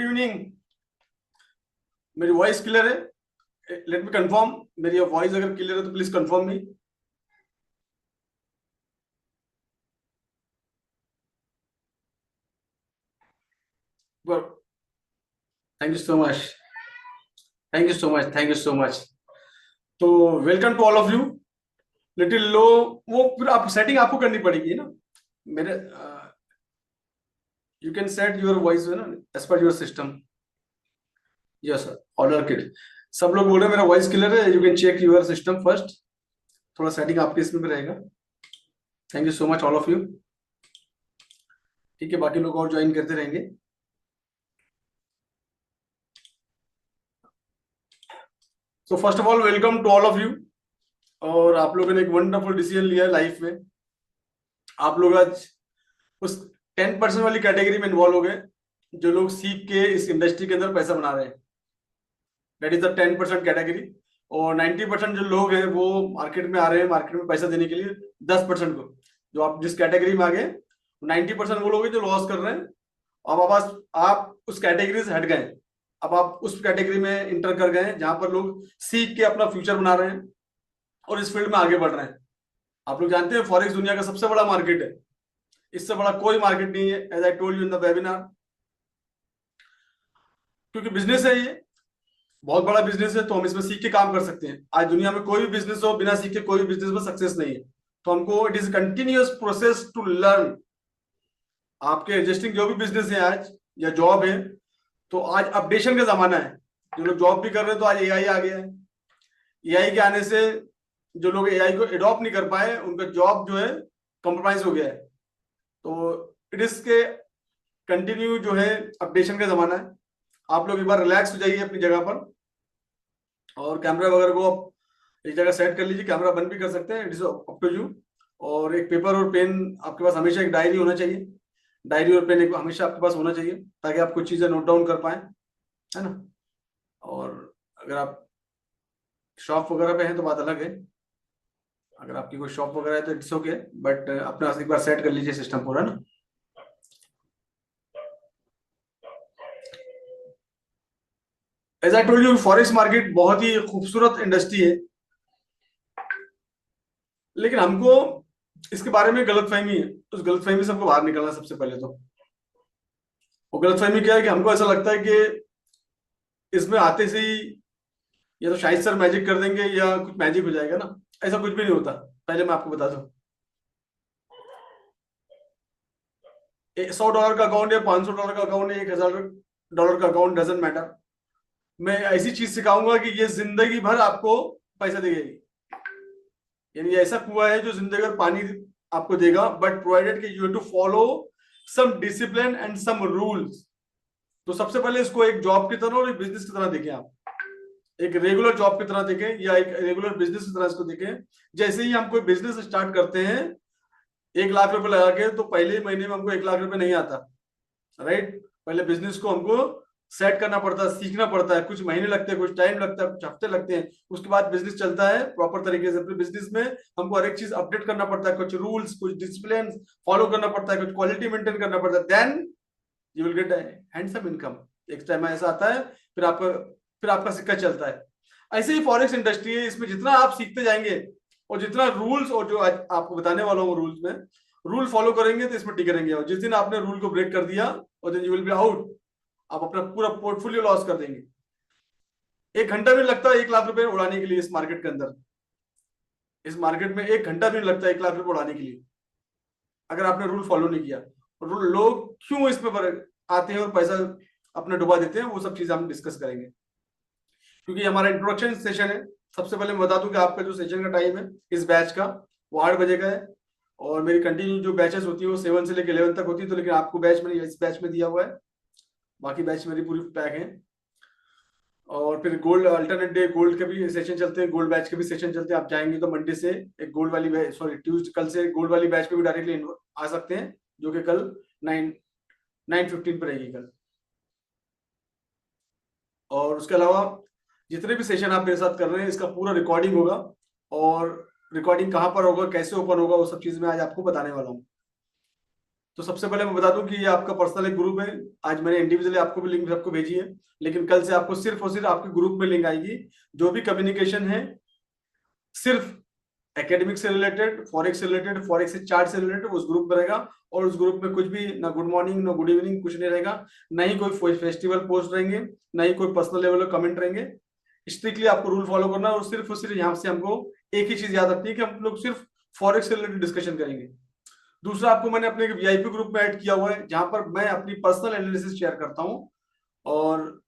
Evening. मेरी voice clear है? Let me confirm. मेरी वॉइस अगर क्लियर है तो please confirm me. Thank you so much, thank you so much, thank you so much. तो welcome to all of you. Little low, वो फिर आप सेटिंग आपको करनी पड़ेगी ना। मेरे you can set your voice है ना as per your system. Yes sir, order kit. सब लोग बोल रहे हैं मेरा वॉइस क्लियर है। You can check your system first. थोड़ा सेटिंग आपके इसमें भी रहेगा। Thank you so much all of you. ठीक है, बाकी लोग और ज्वाइन करते रहेंगे। So first of all welcome to all of you. और आप लोगों ने एक वंडरफुल डिसीजन लिया है लाइफ में। आप लोग आज उस 10% वाली कैटेगरी में इन्वॉल्व हो गए जो लोग सीख के इस इंडस्ट्री के अंदर पैसा बना रहे हैं। That is the 10% category. और 90% जो लोग हैं वो मार्केट में आ रहे हैं मार्केट में पैसा देने के लिए 10% को। जो आप जिस कैटेगरी में आ गए 90% वो लोग हैं जो लॉस कर रहे हैं। अब आप उस कैटेगरी से हट गए। अब आप उस कैटेगरी में इंटर कर गए जहां पर लोग सीख के अपना फ्यूचर बना रहे हैं और इस फील्ड में आगे बढ़ रहे हैं। आप लोग जानते हैं फॉरेक्स दुनिया का सबसे बड़ा मार्केट है। इससे बड़ा कोई मार्केट नहीं है, as I told you in the webinar. क्योंकि बिजनेस है, ये बहुत बड़ा बिजनेस है, तो हम इसमें सीख के काम कर सकते हैं। आज दुनिया में कोई भी बिजनेस हो, बिना सीखे कोई भी बिजनेस में सक्सेस नहीं है। तो हमको it is continuous process to learn. आपके एग्जिस्टिंग जो भी बिजनेस है आज या जॉब है, तो आज अपडेशन का जमाना है। जो लोग जॉब भी कर रहे हैं तो आज एआई आ गया है। एआई के आने से जो लोग एआई को एडॉप्ट नहीं कर पाए उनका जॉब जो है कॉम्प्रोमाइज हो गया है। तो इट इज के कंटिन्यू जो है अपडेशन का जमाना है। आप लोग एक बार रिलैक्स हो जाइए अपनी जगह पर और कैमरा वगैरह को आप एक जगह सेट कर लीजिए। कैमरा बंद भी कर सकते हैं, it is up to you. और एक पेपर और पेन आपके पास हमेशा, एक डायरी होना चाहिए। डायरी और पेन एक हमेशा आपके पास होना चाहिए ताकि आप कुछ चीजें नोट डाउन कर पाए, है ना। और अगर आप शॉप वगैरह पे हैं तो बात अलग है। अगर आपकी कोई शॉप वगैरह है तो इट्स ओके, बट अपना एक बार सेट कर लीजिए सिस्टम पूरा ना। As I told you, forex market बहुत ही खूबसूरत इंडस्ट्री है, लेकिन हमको इसके बारे में गलतफहमी है। उस गलतफहमी से हमको बाहर निकलना है सबसे पहले तो। वो गलतफहमी क्या है कि हमको ऐसा लगता है कि इसमें आते से ही या तो शाहिद सर मैजिक कर देंगे या कुछ मैजिक हो जाएगा ना। ऐसा कुछ भी नहीं होता, पहले मैं आपको बता दूं। $100 का अकाउंट या $500 का अकाउंट या $1000 का अकाउंट, डजेंट मैटर। मैं ऐसी चीज सिखाऊंगा कि ये जिंदगी भर आपको पैसा देगी। यानी ये ऐसा कुआं है जो जिंदगी भर पानी आपको देगा, बट प्रोवाइडेड कि you have to follow some discipline and some rules. तो सबसे पहले इसको एक जॉब की तरह और एक बिजनेस की तरह देखें। आप एक रेगुलर जॉब की तरह देखें या एक रेगुलर बिजनेस की तरह इसको देखें। जैसे ही हम कोई बिजनेस स्टार्ट करते हैं 1 लाख रुपए लगा के, तो पहले ही महीने में हमको 1 लाख रुपए नहीं आता, राइट। पहले बिजनेस को हमको सेट करना पड़ता है, सीखना पड़ता है। कुछ महीने लगते हैं, कुछ टाइम लगता है, कुछ हफ्ते लगते हैं। उसके बाद बिजनेस चलता है प्रॉपर तरीके से। बिजनेस में हमको हर एक चीज अपडेट करना पड़ता है, कुछ रूल्स कुछ डिसिप्लिन फॉलो करना पड़ता है, कुछ क्वालिटी मेंटेन करना पड़ता है। Then you will get handsome income. एक टाइम ऐसा आता है, फिर आपका सिक्का चलता है। ऐसे ही फॉरेक्स इंडस्ट्री है, इसमें जितना आप सीखते जाएंगे और जितना रूल्स, और जो आज आपको बताने वाला हूँ रूल्स में, रूल फॉलो करेंगे तो इसमें टिके रहेंगे। और जिस दिन आपने रूल को ब्रेक कर दिया और then you will be out. आप अपना पूरा पोर्टफोलियो लॉस कर देंगे। 1 घंटा भी लगता है 1 लाख रुपए उड़ाने के लिए इस मार्केट के अंदर। इस मार्केट में 1 घंटा भी नहीं लगता 1 लाख रुपए उड़ाने के लिए, अगर आपने रूल फॉलो नहीं किया। लोग क्यों इसमें आते हैं और पैसा अपना डुबा देते हैं, वो सब चीजें हम डिस्कस करेंगे। क्योंकि हमारा इंट्रोडक्शन सेशन है। सबसे पहले मैं बता दूं कि आपका जो सेशन का टाइम है इस बैच का, वो 8 बजे का है। और मेरी कंटिन्यू जो बैचेस होती है वो 7 से लेकर 11 तक होती है। तो लेकिन आपको बैच मैंने इस बैच में दिया हुआ है, बाकी बैच मेरी पूरी पैक है। और फिर गोल्ड अल्टरनेट डे गोल्ड के भी सेशन चलते हैं, गोल्ड बैच के भी सेशन चलते हैं। आप चाहेंगे तो मंडे से एक गोल्ड वाली बैच, सॉरी ट्यूजडे, कल से गोल्ड वाली बैच पे भी डायरेक्टली आ सकते हैं, जो कि कल 9:15 पर रहेगी कल। और उसके अलावा जितने भी सेशन आप मेरे साथ कर रहे हैं इसका पूरा रिकॉर्डिंग होगा। और रिकॉर्डिंग कहाँ पर होगा, कैसे ओपन होगा, वो सब चीज मैं आज आपको बताने वाला हूँ। तो सबसे पहले मैं बता दूं कि ये आपका पर्सनल एक ग्रुप है। आज मैंने इंडिविजुअली आपको भी लिंक सबको भेजी है, लेकिन कल से आपको सिर्फ और सिर्फ आपके ग्रुप में लिंक आएगी। जो भी कम्युनिकेशन है सिर्फ एकेडमिक से रिलेटेड, फॉरेक्स से रिलेटेड, फॉरेक्स से चार्ट से रिलेटेड उस ग्रुप में रहेगा। और उस ग्रुप में कुछ भी ना गुड मॉर्निंग ना गुड इवनिंग कुछ नहीं रहेगा, ना ही कोई फेस्टिवल पोस्ट रहेंगे, ना ही कोई पर्सनल लेवल पे कमेंट रहेंगे। स्ट्रिक्टली आपको रूल फॉलो करना है और सिर्फ यहाँ से हमको एक ही चीज याद रखनी है कि हम लोग सिर्फ फॉरेक्स से रिलेटेड डिस्कशन करेंगे। दूसरा, आपको मैंने अपने वीआईपी ग्रुप में ऐड किया हुआ है जहां पर मैं अपनी पर्सनल एनालिसिस शेयर करता हूँ, और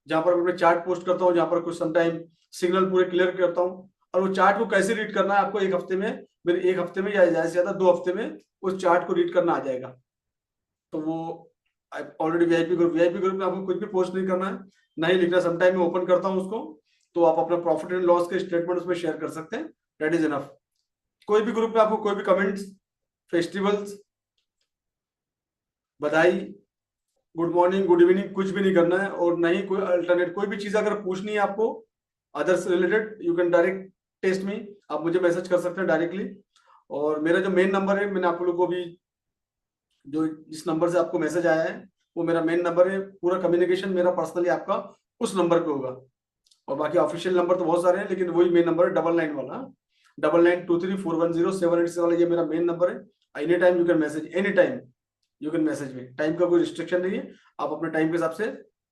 जहां पर मैं चार्ट पोस्ट करता हूँ, जहां पर कुछ समटाइम सिग्नल पूरे क्लियर करता हूँ। और वो चार्ट को कैसे रीड करना है आपको एक हफ्ते में, मेरे एक हफ्ते में या ज्यादा से ज्यादा 2 हफ्ते में उस चार्ट को रीड करना आ जाएगा। तो वो ऑलरेडी वीआईपी ग्रुप में आपको कुछ भी पोस्ट नहीं करना है, ना ही लिखना। समटाइम मैं ओपन करता हूँ उसको, तो आप अपना प्रॉफिट एंड लॉस के स्टेटमेंट उसमें शेयर कर सकते हैं। That is enough. कोई भी ग्रुप में आपको कोई भी कमेंट्स, फेस्टिवल्स, बधाई, गुड मॉर्निंग, गुड इवनिंग कुछ भी नहीं करना है। और नहीं कोई अल्टरनेट कोई भी चीज अगर पूछनी है आपको others related, you can direct test me, आप मुझे मैसेज कर सकते हैं डायरेक्टली। और मेरा जो मेन नंबर है, मैंने आप लोगों को भी जो जिस नंबर से आपको मैसेज आया है वो मेरा मेन नंबर है। पूरा कम्युनिकेशन मेरा पर्सनली आपका उस नंबर पे होगा। और बाकी ऑफिशियल नंबर तो बहुत सारे हैं, लेकिन वही मेन नंबर है 99 वाला, 9923410787 वाला, ये मेरा मेन नंबर है। Any time you can message, any time you can message में। टाइम का कोई रिस्ट्रिक्शन नहीं है, आप अपने टाइम के हिसाब से।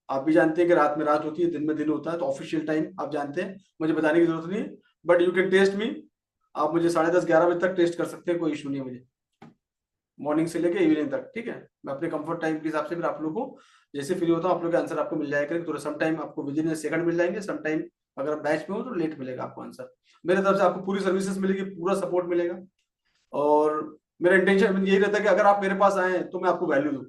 आप भी जानते हैं कि रात में रात होती है, दिन में दिन होता है, तो ऑफिशियल टाइम आप जानते हैं, मुझे बताने की जरूरत नहीं है। But you can test me, आप मुझे 10:30-11 बजे तक टेस्ट कर सकते हैं, कोई इशू नहीं है मुझे, मॉर्निंग से लेके इवनिंग तक। ठीक है, मैं अपने कंफर्ट टाइम के हिसाब से फिर आप लोगों को जैसे फ्री होता हूँ आप लोग के आंसर आपको मिल जाएगा। तो सम टाइम आपको विद इन सेकंड मिल जाएंगे, सम टाइम अगर आप बैच में हो तो लेट मिलेगा आपको आंसर। मेरे तरफ से आपको पूरी सर्विसेज मिलेगी, पूरा सपोर्ट मिलेगा। और मेरा इंटेंशन यही रहता है कि अगर आप मेरे पास आए तो मैं आपको वैल्यू दूँ।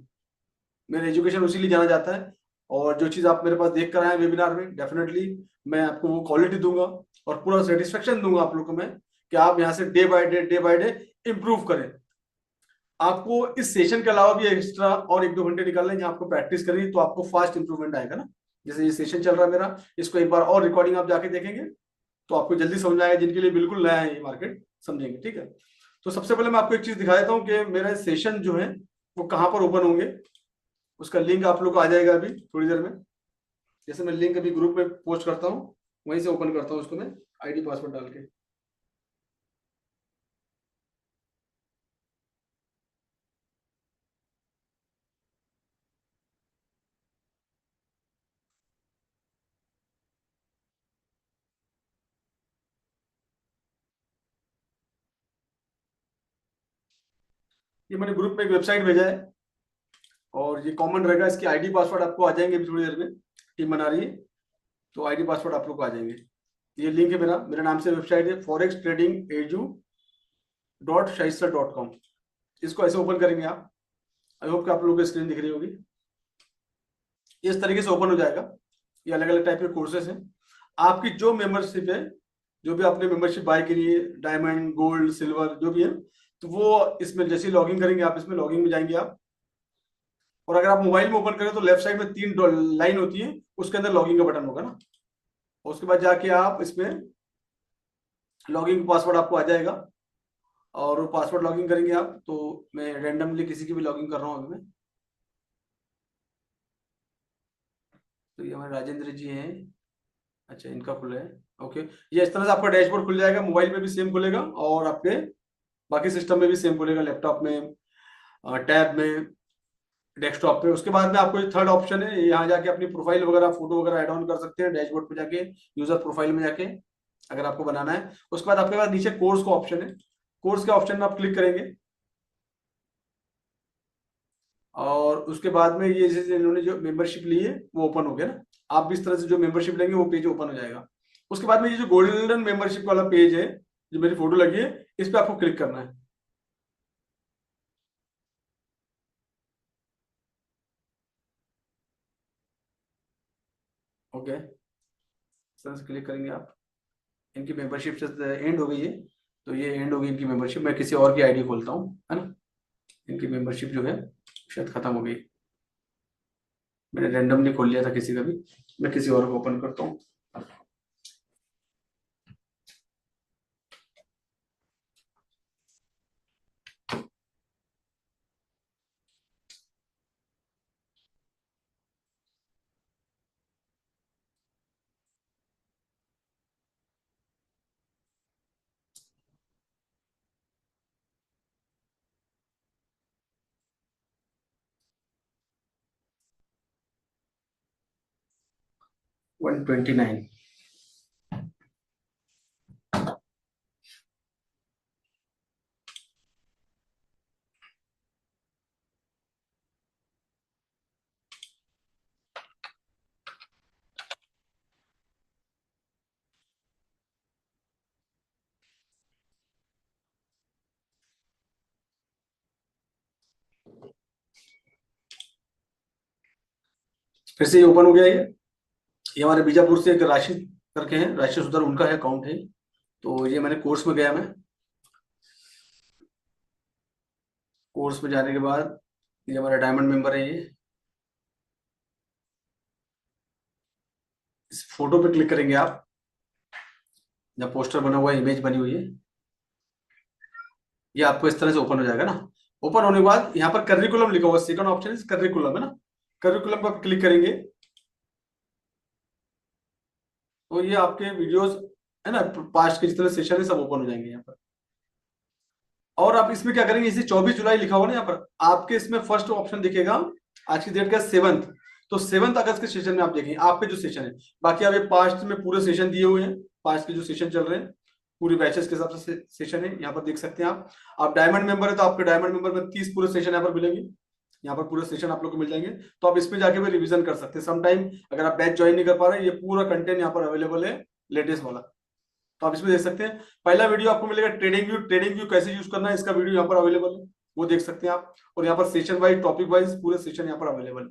मेरा एजुकेशन उसी लिए जाना जाता है। और जो चीज आप मेरे पास देख कर आए वेबिनार में, डेफिनेटली मैं आपको वो क्वालिटी दूंगा और पूरा सेटिस्फेक्शन दूंगा आप लोग को मैं, कि आप यहाँ से डे बाय डे इंप्रूव करें। आपको इस सेशन के अलावा भी एक्स्ट्रा और 1-2 घंटे निकालने हैं जहाँ आपको प्रैक्टिस करनी, तो आपको फास्ट इंप्रूवमेंट आएगा ना। जैसे ये सेशन चल रहा है मेरा, इसको एक बार और रिकॉर्डिंग आप जाके देखेंगे तो आपको जल्दी समझ में आएगा। जिनके लिए बिल्कुल नया है ये मार्केट, समझेंगे। ठीक है, तो सबसे पहले मैं आपको एक चीज दिखा देता हूँ कि मेरा सेशन जो है वो कहाँ पर ओपन होंगे। उसका लिंक आप लोग को आ जाएगा अभी थोड़ी देर में। जैसे मैं लिंक अभी ग्रुप में पोस्ट करता हूँ, वहीं से ओपन करता हूँ उसको मैं आईडी पासवर्ड डाल के। ये मैंने ग्रुप में एक वेबसाइट भेजा है और ये कॉमन रहेगा। इसकी आईडी पासवर्ड आपको आ जाएंगे अभी थोड़ी देर में, टीम बना रही है, तो आईडी पासवर्ड आप लोग को आ जाएंगे। ये लिंक है मेरा, मेरे नाम से वेबसाइट है forex trading edu.shaistar.com। इसको ऐसे ओपन करेंगे आप। आई होप कि आप लोगों को स्क्रीन दिख रही होगी। इस तरीके से ओपन हो जाएगा। ये अलग अलग टाइप के कोर्सेज हैं। आपकी जो मेंबरशिप है, जो भी आपने मेंबरशिप बाय करी है, डायमंड, गोल्ड, सिल्वर जो भी है, तो वो इसमें जैसे लॉगिन करेंगे आप, इसमें लॉगिन में जाएंगे आप। और अगर आप मोबाइल में ओपन करें तो लेफ्ट साइड में 3 लाइन होती है, उसके अंदर लॉगिन का बटन होगा ना। और उसके बाद जाके आप इसमें लॉगिन पासवर्ड आपको आ जाएगा और वो पासवर्ड लॉगिन करेंगे आप। तो मैं रेंडमली किसी की भी लॉगिन कर रहा हूँ अभी मैं। तो ये हमारे राजेंद्र जी हैं। अच्छा, इनका खुला है। ओके, ये इस तरह से आपका डैशबोर्ड खुल जाएगा। मोबाइल में भी सेम खुलेगा और आपके बाकी सिस्टम में भी सेम खुलेगा, लैपटॉप में, टैब में, डेस्कटॉप पे। उसके बाद में आपको थर्ड ऑप्शन है, यहाँ जाके अपनी प्रोफाइल वगैरह, फोटो वगैरह ऐड ऑन कर सकते हैं डैशबोर्ड पे जाके, यूजर प्रोफाइल में जाके, अगर आपको बनाना है। उसके बाद आपके पास नीचे कोर्स का ऑप्शन है, कोर्स के ऑप्शन में आप क्लिक करेंगे और उसके बाद में ये जैसे इन्होंने जो मेंबरशिप ली है वो ओपन हो गया ना। आप भी इस तरह से जो मेंबरशिप लेंगे वो पेज ओपन हो जाएगा। उसके बाद में ये जो गोल्डन मेंबरशिप वाला पेज है, जो मेरी फोटो लगी है, इस पे आपको क्लिक करना है। ओके, इस तरह से क्लिक करेंगे आप। इनकी मेंबरशिप से एंड हो गई है, तो ये एंड हो गई इनकी मेंबरशिप। मैं किसी और की आईडी खोलता हूँ, है ना। इनकी मेंबरशिप जो है शायद खत्म हो गई, मैंने रैंडमली खोल लिया था किसी का भी। मैं किसी और को ओपन करता हूँ। 129। फिर से ये ओपन हो गया। ये हमारे बीजापुर से एक राशिद करके हैं, राशिद सुधर, उनका है अकाउंट है। तो ये मैंने कोर्स में गया, मैं कोर्स में जाने के बाद ये हमारा डायमंड मेंबर है। ये इस फोटो पे क्लिक करेंगे आप, जहाँ पोस्टर बना हुआ है, इमेज बनी हुई है, ये आपको इस तरह से ओपन हो जाएगा ना। ओपन होने के बाद यहाँ पर करिकुलम लिखा हुआ, सेकंड ऑप्शन इज करिकुलम, है ना। करिकुलम पर क्लिक करेंगे तो ये आपके वीडियोस है ना, पास्ट के जितने सेशन है सब ओपन हो जाएंगे यहाँ पर। और आप इसमें क्या करेंगे, इसे 24 जुलाई लिखा हुआ ना, यहाँ पर आपके इसमें फर्स्ट ऑप्शन दिखेगा, आज की डेट का 7th, तो 7 अगस्त के सेशन में आप देखेंगे आपके जो सेशन है। बाकी आप ये पास्ट में पूरे सेशन दिए हुए हैं, पास्ट के जो सेशन चल रहे हैं पूरी बैचेस के हिसाब से सेशन है, यहाँ पर देख सकते हैं आप डायमंड मेंबर है तो आपके डायमंड मेंबर में 30 पूरे सेशन यहाँ पर मिलेंगे, यहाँ पर पूरे सेशन आप लोग को मिल जाएंगे। तो आप इसमें जाके भी रिवीजन कर सकते हैं समटाइम, अगर आप बैच ज्वाइन नहीं कर पा रहे, ये पूरा कंटेंट यहाँ पर अवेलेबल है लेटेस्ट वाला, तो आप इसमें देख सकते हैं। पहला वीडियो आपको मिलेगा ट्रेडिंग व्यू कैसे यूज करना है, इसका वीडियो यहाँ पर अवेलेबल है, वो देख सकते हैं आप। और यहाँ पर सेशन वाइज, टॉपिक वाइज पूरे सेशन यहाँ पर अवेलेबल है।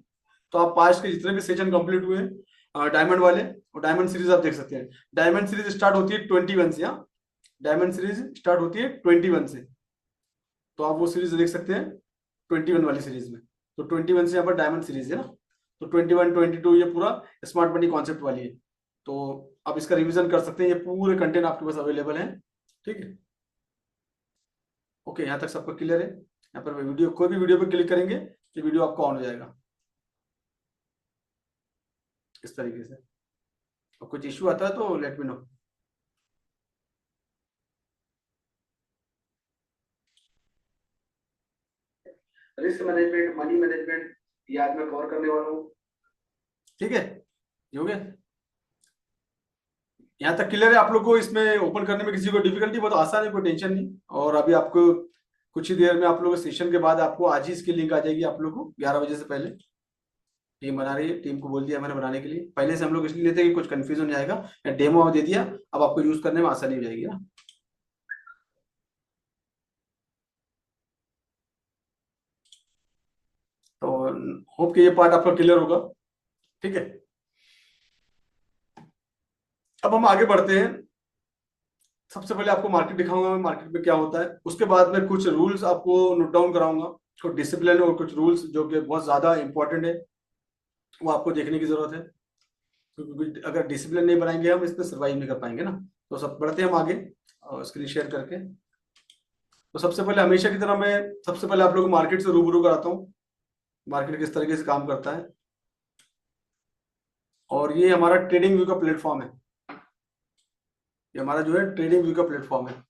तो आप पास्ट के जितने भी सेशन कंप्लीट हुए हैं डायमंड वाले, और डायमंड सीरीज आप देख सकते हैं। डायमंड सीरीज स्टार्ट होती है 21 से, यहाँ डायमंड सीरीज स्टार्ट होती है 21 से, तो आप वो सीरीज देख सकते हैं 21 वाली सीरीज में। तो 21 से यहाँ पर डायमंड सीरीज है ना, तो 21 22 ये पूरा स्मार्ट मनी कॉन्सेप्ट वाली है, तो आप इसका रिवीजन कर सकते हैं, ये पूरे कंटेंट आपके पास अवेलेबल है। ठीक है, ओके, यहाँ तक सबको क्लियर है। यहाँ पर वीडियो, कोई भी वीडियो पे क्लिक करेंगे तो वीडियो आपको ऑन हो जाएगा इस तरीके से। और कुछ इश्यू आता है तो let me know. Risk management, money management, ये आज मैं कवर करने वाला हूँ। ठीक है, ये हो गया, यहाँ तक क्लियर है आप लोग को। इसमें ओपन करने में किसी को डिफिकल्टी, बहुत आसान है, कोई टेंशन नहीं। और अभी आपको कुछ ही देर में, आप लोग सेशन के बाद आपको आज ही इसकी लिंक आ जाएगी आप लोग को 11 बजे से पहले। टीम बना रही है, टीम को बोल दिया मैंने बनाने के लिए, पहले से हम लोग इसलिए लेते हैं कि कुछ कंफ्यूजन नहीं आएगा, डेमो दे दिया, अब आपको यूज करने में आसानी हो जाएगी ना। तो होप कि ये पार्ट आपका क्लियर होगा। ठीक है, अब हम आगे बढ़ते हैं। सबसे पहले आपको मार्केट दिखाऊंगा मैं, मार्केट में क्या होता है, उसके बाद में कुछ रूल्स आपको नोट डाउन कराऊंगा, कुछ डिसिप्लिन और कुछ रूल्स जो कि बहुत ज्यादा इंपॉर्टेंट है, वो आपको देखने की जरूरत है, क्योंकि अगर डिसिप्लिन नहीं बनाएंगे हम इस पर सर्वाइव नहीं कर पाएंगे ना। तो सब बढ़ते हैं हम आगे, और स्क्रीन शेयर करके। तो सबसे पहले हमेशा की तरह मैं सबसे पहले आप लोग को मार्केट से रूबरू कराता हूँ, मार्केट किस तरीके से काम करता है। और ये हमारा ट्रेडिंग व्यू का प्लेटफॉर्म है, ये हमारा जो है ट्रेडिंग व्यू का प्लेटफॉर्म है,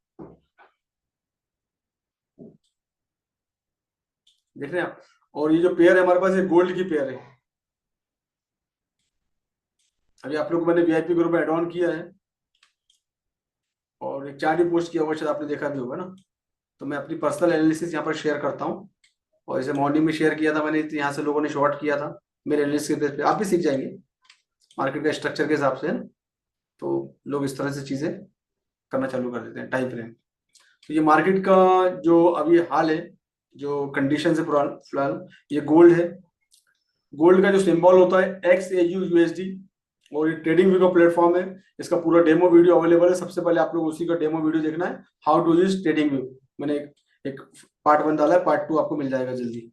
देख रहे हैं आप। और ये जो पेयर है हमारे पास, ये गोल्ड की पेयर है। अभी आप लोग को मैंने वीआईपी ग्रुप में एड ऑन किया है, और एक चार्ट भी पोस्ट किया हुआ, शायद आपने देखा भी होगा ना। तो मैं अपनी पर्सनल एनालिसिस यहाँ पर शेयर करता हूँ, और इसे मॉर्निंग में शेयर किया था मैंने, तो यहाँ से लोगों ने शॉर्ट किया था मेरे एनालिसिस के बेस पे। आप भी सीख जाएंगे मार्केट का स्ट्रक्चर के हिसाब से, है ना। तो लोग इस तरह से चीजें करना चालू कर देते हैं टाइम फ्रेम। तो ये मार्केट का जो अभी हाल है, जो कंडीशन है फिलहाल, ये गोल्ड है। गोल्ड का जो सिंबल होता है XAUUSD, और ये ट्रेडिंग व्यू का प्लेटफॉर्म है। इसका पूरा डेमो वीडियो अवेलेबल है, सबसे पहले आप लोग उसी का डेमो वीडियो देखना है, how to use trading view. मैंने एक पार्ट 1 डाला है, पार्ट 2 आपको मिल जाएगा जल्दी।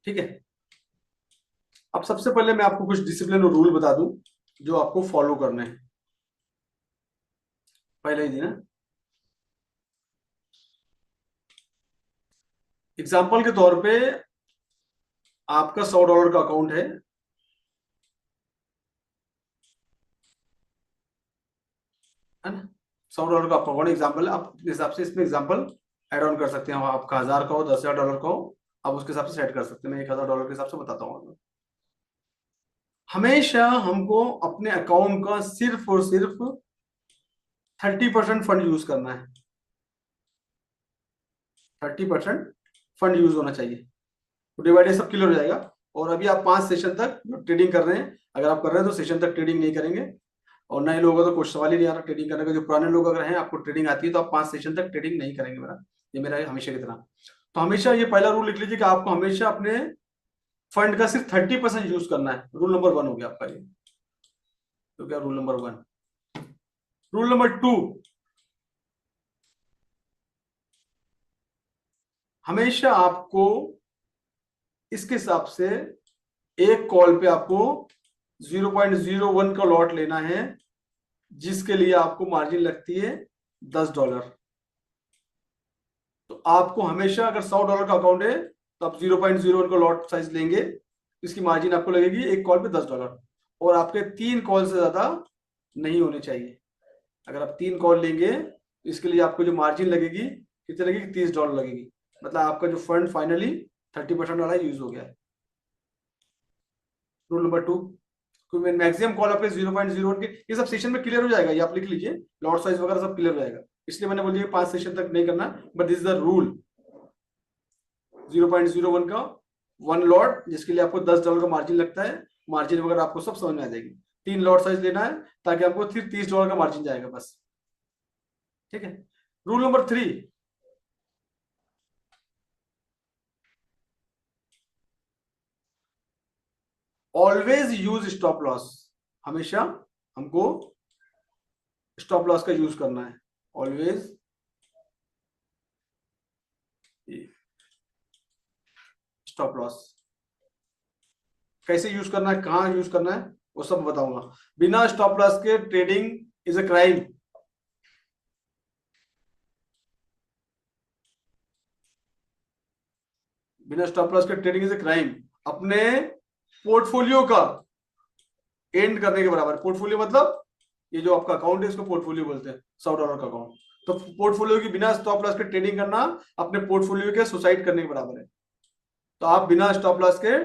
ठीक है, अब सबसे पहले मैं आपको कुछ डिसिप्लिन और रूल बता दूं जो आपको फॉलो करने हैं। पहले ही दिन है, एग्जाम्पल के तौर पे आपका $100 का अकाउंट है ना। $100 का अकाउंट एग्जाम्पल, आप अपने हिसाब से इसमें एग्जाम्पल एड ऑन कर सकते हैं। आपका 1000 का हो, $10,000 का हो, आप उसके हिसाब से सेट कर सकते हैं। मैं $1000 के हिसाब से बताता हूँ। हमेशा हमको अपने अकाउंट का सिर्फ और सिर्फ 30% फंड यूज करना है। 30% फंड यूज होना चाहिए, तो डिवाइडेड सब क्लियर हो जाएगा। और अभी आप 5 सेशन तक जो ट्रेडिंग कर रहे हैं, अगर आप कर रहे हैं तो सेशन तक ट्रेडिंग नहीं करेंगे, और नए लोगों का तो कुछ सवाल ही नहीं आ रहा ट्रेडिंग करने का। जो पुराने लोग अगर हैं, आपको ट्रेडिंग आती है, तो आप 5 सेशन तक ट्रेडिंग नहीं करेंगे। मेरा ये मेरा है हमेशा की तरह। तो हमेशा ये पहला रूल लिख लीजिए कि आपको हमेशा अपने फंड का सिर्फ 30% यूज करना है। रूल नंबर 1 हो गया आपका ये। तो क्या रूल नंबर 1। रूल नंबर 2, हमेशा आपको इसके हिसाब से एक कॉल पे आपको 0.01 का लॉट लेना है, जिसके लिए आपको मार्जिन लगती है $10। तो आपको हमेशा, अगर $100 का अकाउंट है, तो आप 0.01 का लॉट साइज लेंगे, इसकी मार्जिन आपको लगेगी एक कॉल पे $10। और आपके 3 कॉल से ज्यादा नहीं होने चाहिए। अगर आप 3 कॉल लेंगे, तो इसके लिए आपको जो मार्जिन लगेगी कितनी लगेगी, $30 लगेगी। मतलब आपका जो फंड फाइनली 30% वाला यूज हो गया है। रूल नंबर 2, मैक्सिमम कॉल आपके 0.01 के, ये सब सेशन में क्लियर हो जाएगा, ये आप लिख लीजिए। लॉट साइज वगैरह सब क्लियर हो जाएगा। इसलिए मैंने बोल दिया 5 सेशन तक नहीं करना, but this is the rule. 0.01 का 1 लॉट, जिसके लिए आपको $10 का मार्जिन लगता है। मार्जिन वगैरह आपको सब समझ में आ जाएगी। 3 लॉट साइज लेना है, ताकि आपको फिर $30 का मार्जिन जाएगा बस। ठीक है। Rule number 3, always use stop loss. हमेशा हमको स्टॉप लॉस का यूज करना है। ऑलवेज स्टॉप लॉस कैसे यूज करना है, कहां यूज करना है, वो सब बताऊंगा। बिना स्टॉप लॉस के ट्रेडिंग इज अ क्राइम। बिना स्टॉप लॉस के ट्रेडिंग इज अ क्राइम। अपने पोर्टफोलियो का एंड करने के बराबर। पोर्टफोलियो मतलब ये जो आपका अकाउंट है, इसको पोर्टफोलियो बोलते हैं, $100 का अकाउंट। तो पोर्टफोलियो की बिना स्टॉप लॉस के ट्रेडिंग करना अपने पोर्टफोलियो के सुसाइड करने के बराबर है। तो आप बिना स्टॉप लॉस के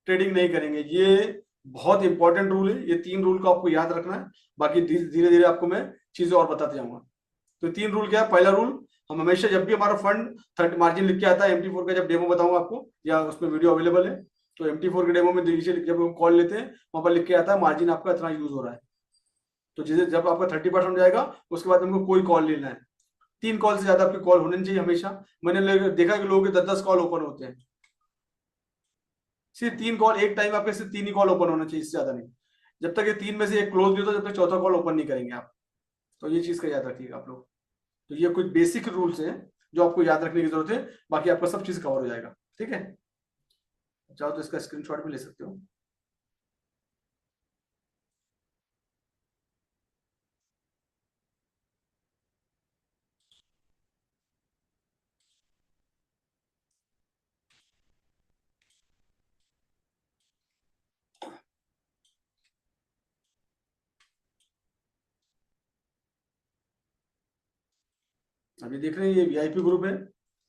ट्रेडिंग नहीं करेंगे। ये बहुत इंपॉर्टेंट रूल है। ये 3 रूल को आपको याद रखना है। बाकी धीरे धीरे आपको मैं चीजें और बताते जाऊंगा। तो 3 रूल क्या है। पहला रूल, हम हमेशा जब भी हमारा फंड 30 मार्जिन लिख के आता है, MT4 का जब डेमो बताऊंगा आपको, या उसमें वीडियो अवेलेबल है, तो MT4 के डेमो में नीचे जब हम कॉल लेते हैं, वहां पर लिख के आता है मार्जिन आपका इतना यूज हो रहा है। तो जैसे जब आपका 30% हो जाएगा, उसके बाद हमको कोई कॉल लेना है। 3 कॉल से ज्यादा आपके कॉल होने नहीं चाहिए हमेशा। मैंने देखा कि लोगों के 10-10 कॉल ओपन होते हैं। सिर्फ 3 कॉल एक टाइम, आपके सिर्फ 3 ही कॉल ओपन होना चाहिए, इससे ज्यादा नहीं। जब तक ये 3 में से एक क्लोज नहीं होता, जब तक चौथा कॉल ओपन नहीं करेंगे आप। तो ये चीज का याद रखिएगा आप लोग। तो ये कुछ बेसिक रूल्स हैं जो आपको याद रखने की जरूरत है। बाकी आपका सब चीज कवर हो जाएगा। ठीक है। चाहो तो इसका स्क्रीनशॉट भी ले सकते हो। अभी देख रहे हैं ये VIP ग्रुप है,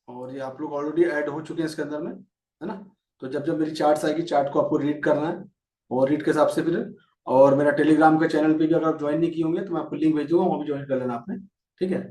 और ये आप लोग ऑलरेडी ऐड हो चुके हैं इसके अंदर में, है ना। तो जब जब मेरी चार्ट्स आएगी, चार्ट को आपको रीड करना है, और रीड के हिसाब से फिर, और मेरा टेलीग्राम का चैनल पे भी अगर आप ज्वाइन नहीं किए होंगे, तो मैं आपको लिंक भेज दूंगा, वहाँ भी ज्वाइन कर लेना आपने। ठीक है।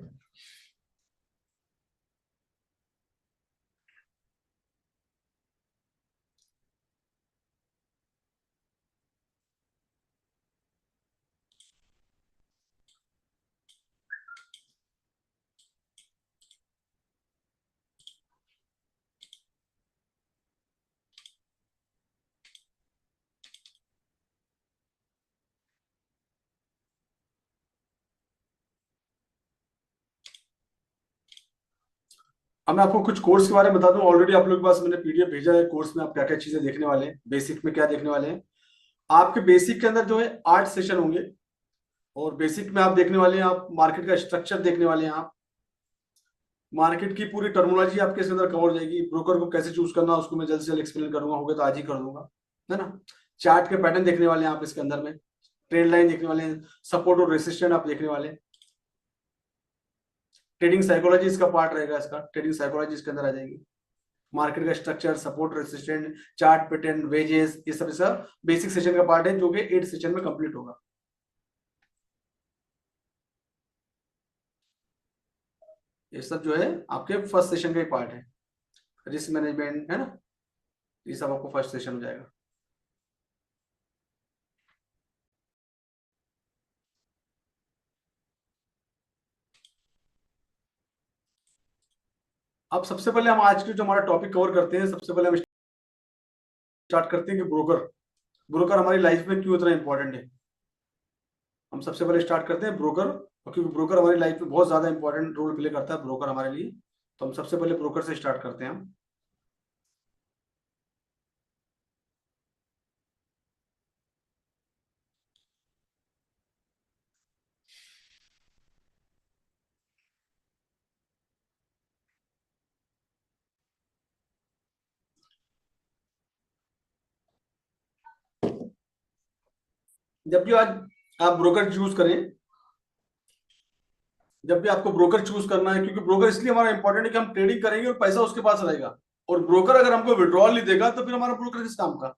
अब मैं आपको कुछ कोर्स के बारे में बता दूं। ऑलरेडी आप लोग के पास मैंने PDF भेजा है। कोर्स में आप क्या क्या चीजें देखने वाले हैं, बेसिक में क्या देखने वाले हैं। आपके बेसिक के अंदर जो है 8 सेशन होंगे। और बेसिक में आप देखने वाले हैं, आप मार्केट का स्ट्रक्चर देखने वाले हैं। आप मार्केट की पूरी टर्मिनोलॉजी आपके इसके अंदर कवर हो जाएगी। ब्रोकर को कैसे चूज करना, उसको मैं जल्द से जल्द एक्सप्लेन करूंगा, होगा तो आज ही कर दूंगा, है ना। चार्ट के पैटर्न देखने वाले हैं आप इसके अंदर में। ट्रेंड लाइन देखने वाले हैं, सपोर्ट और रेसिस्टेंट आप देखने वाले हैं। ट्रेडिंग साइकोलॉजी इसका पार्ट रहेगा, इसका ट्रेडिंग साइकोलॉजी इसके अंदर आ जाएगी। मार्केट का structure, support, resistant, chart pattern, wages, ये सब बेसिक सेशन का पार्ट है जो कि 8 सेशन में कंप्लीट होगा। ये सब जो है आपके फर्स्ट सेशन का एक पार्ट है। रिस्क मैनेजमेंट है ना, ये सब आपको फर्स्ट सेशन हो जाएगा। अब सबसे पहले हम आज के जो हमारा टॉपिक कवर करते हैं, सबसे पहले हम स्टार्ट करते हैं कि ब्रोकर, ब्रोकर हमारी लाइफ में क्यों इतना इंपॉर्टेंट है। हम सबसे पहले स्टार्ट करते हैं ब्रोकर, क्योंकि ब्रोकर हमारी लाइफ में बहुत ज्यादा इंपॉर्टेंट रोल प्ले करता है ब्रोकर हमारे लिए। तो हम सबसे पहले ब्रोकर से स्टार्ट करते हैं हम। जब भी आज आप ब्रोकर चूज करें, जब भी आपको ब्रोकर चूज करना है, क्योंकि ब्रोकर इसलिए हमारा इंपॉर्टेंट है कि हम ट्रेडिंग करेंगे और पैसा उसके पास रहेगा, और ब्रोकर अगर हमको विड्रॉल नहीं देगा तो फिर हमारा ब्रोकर किस काम का।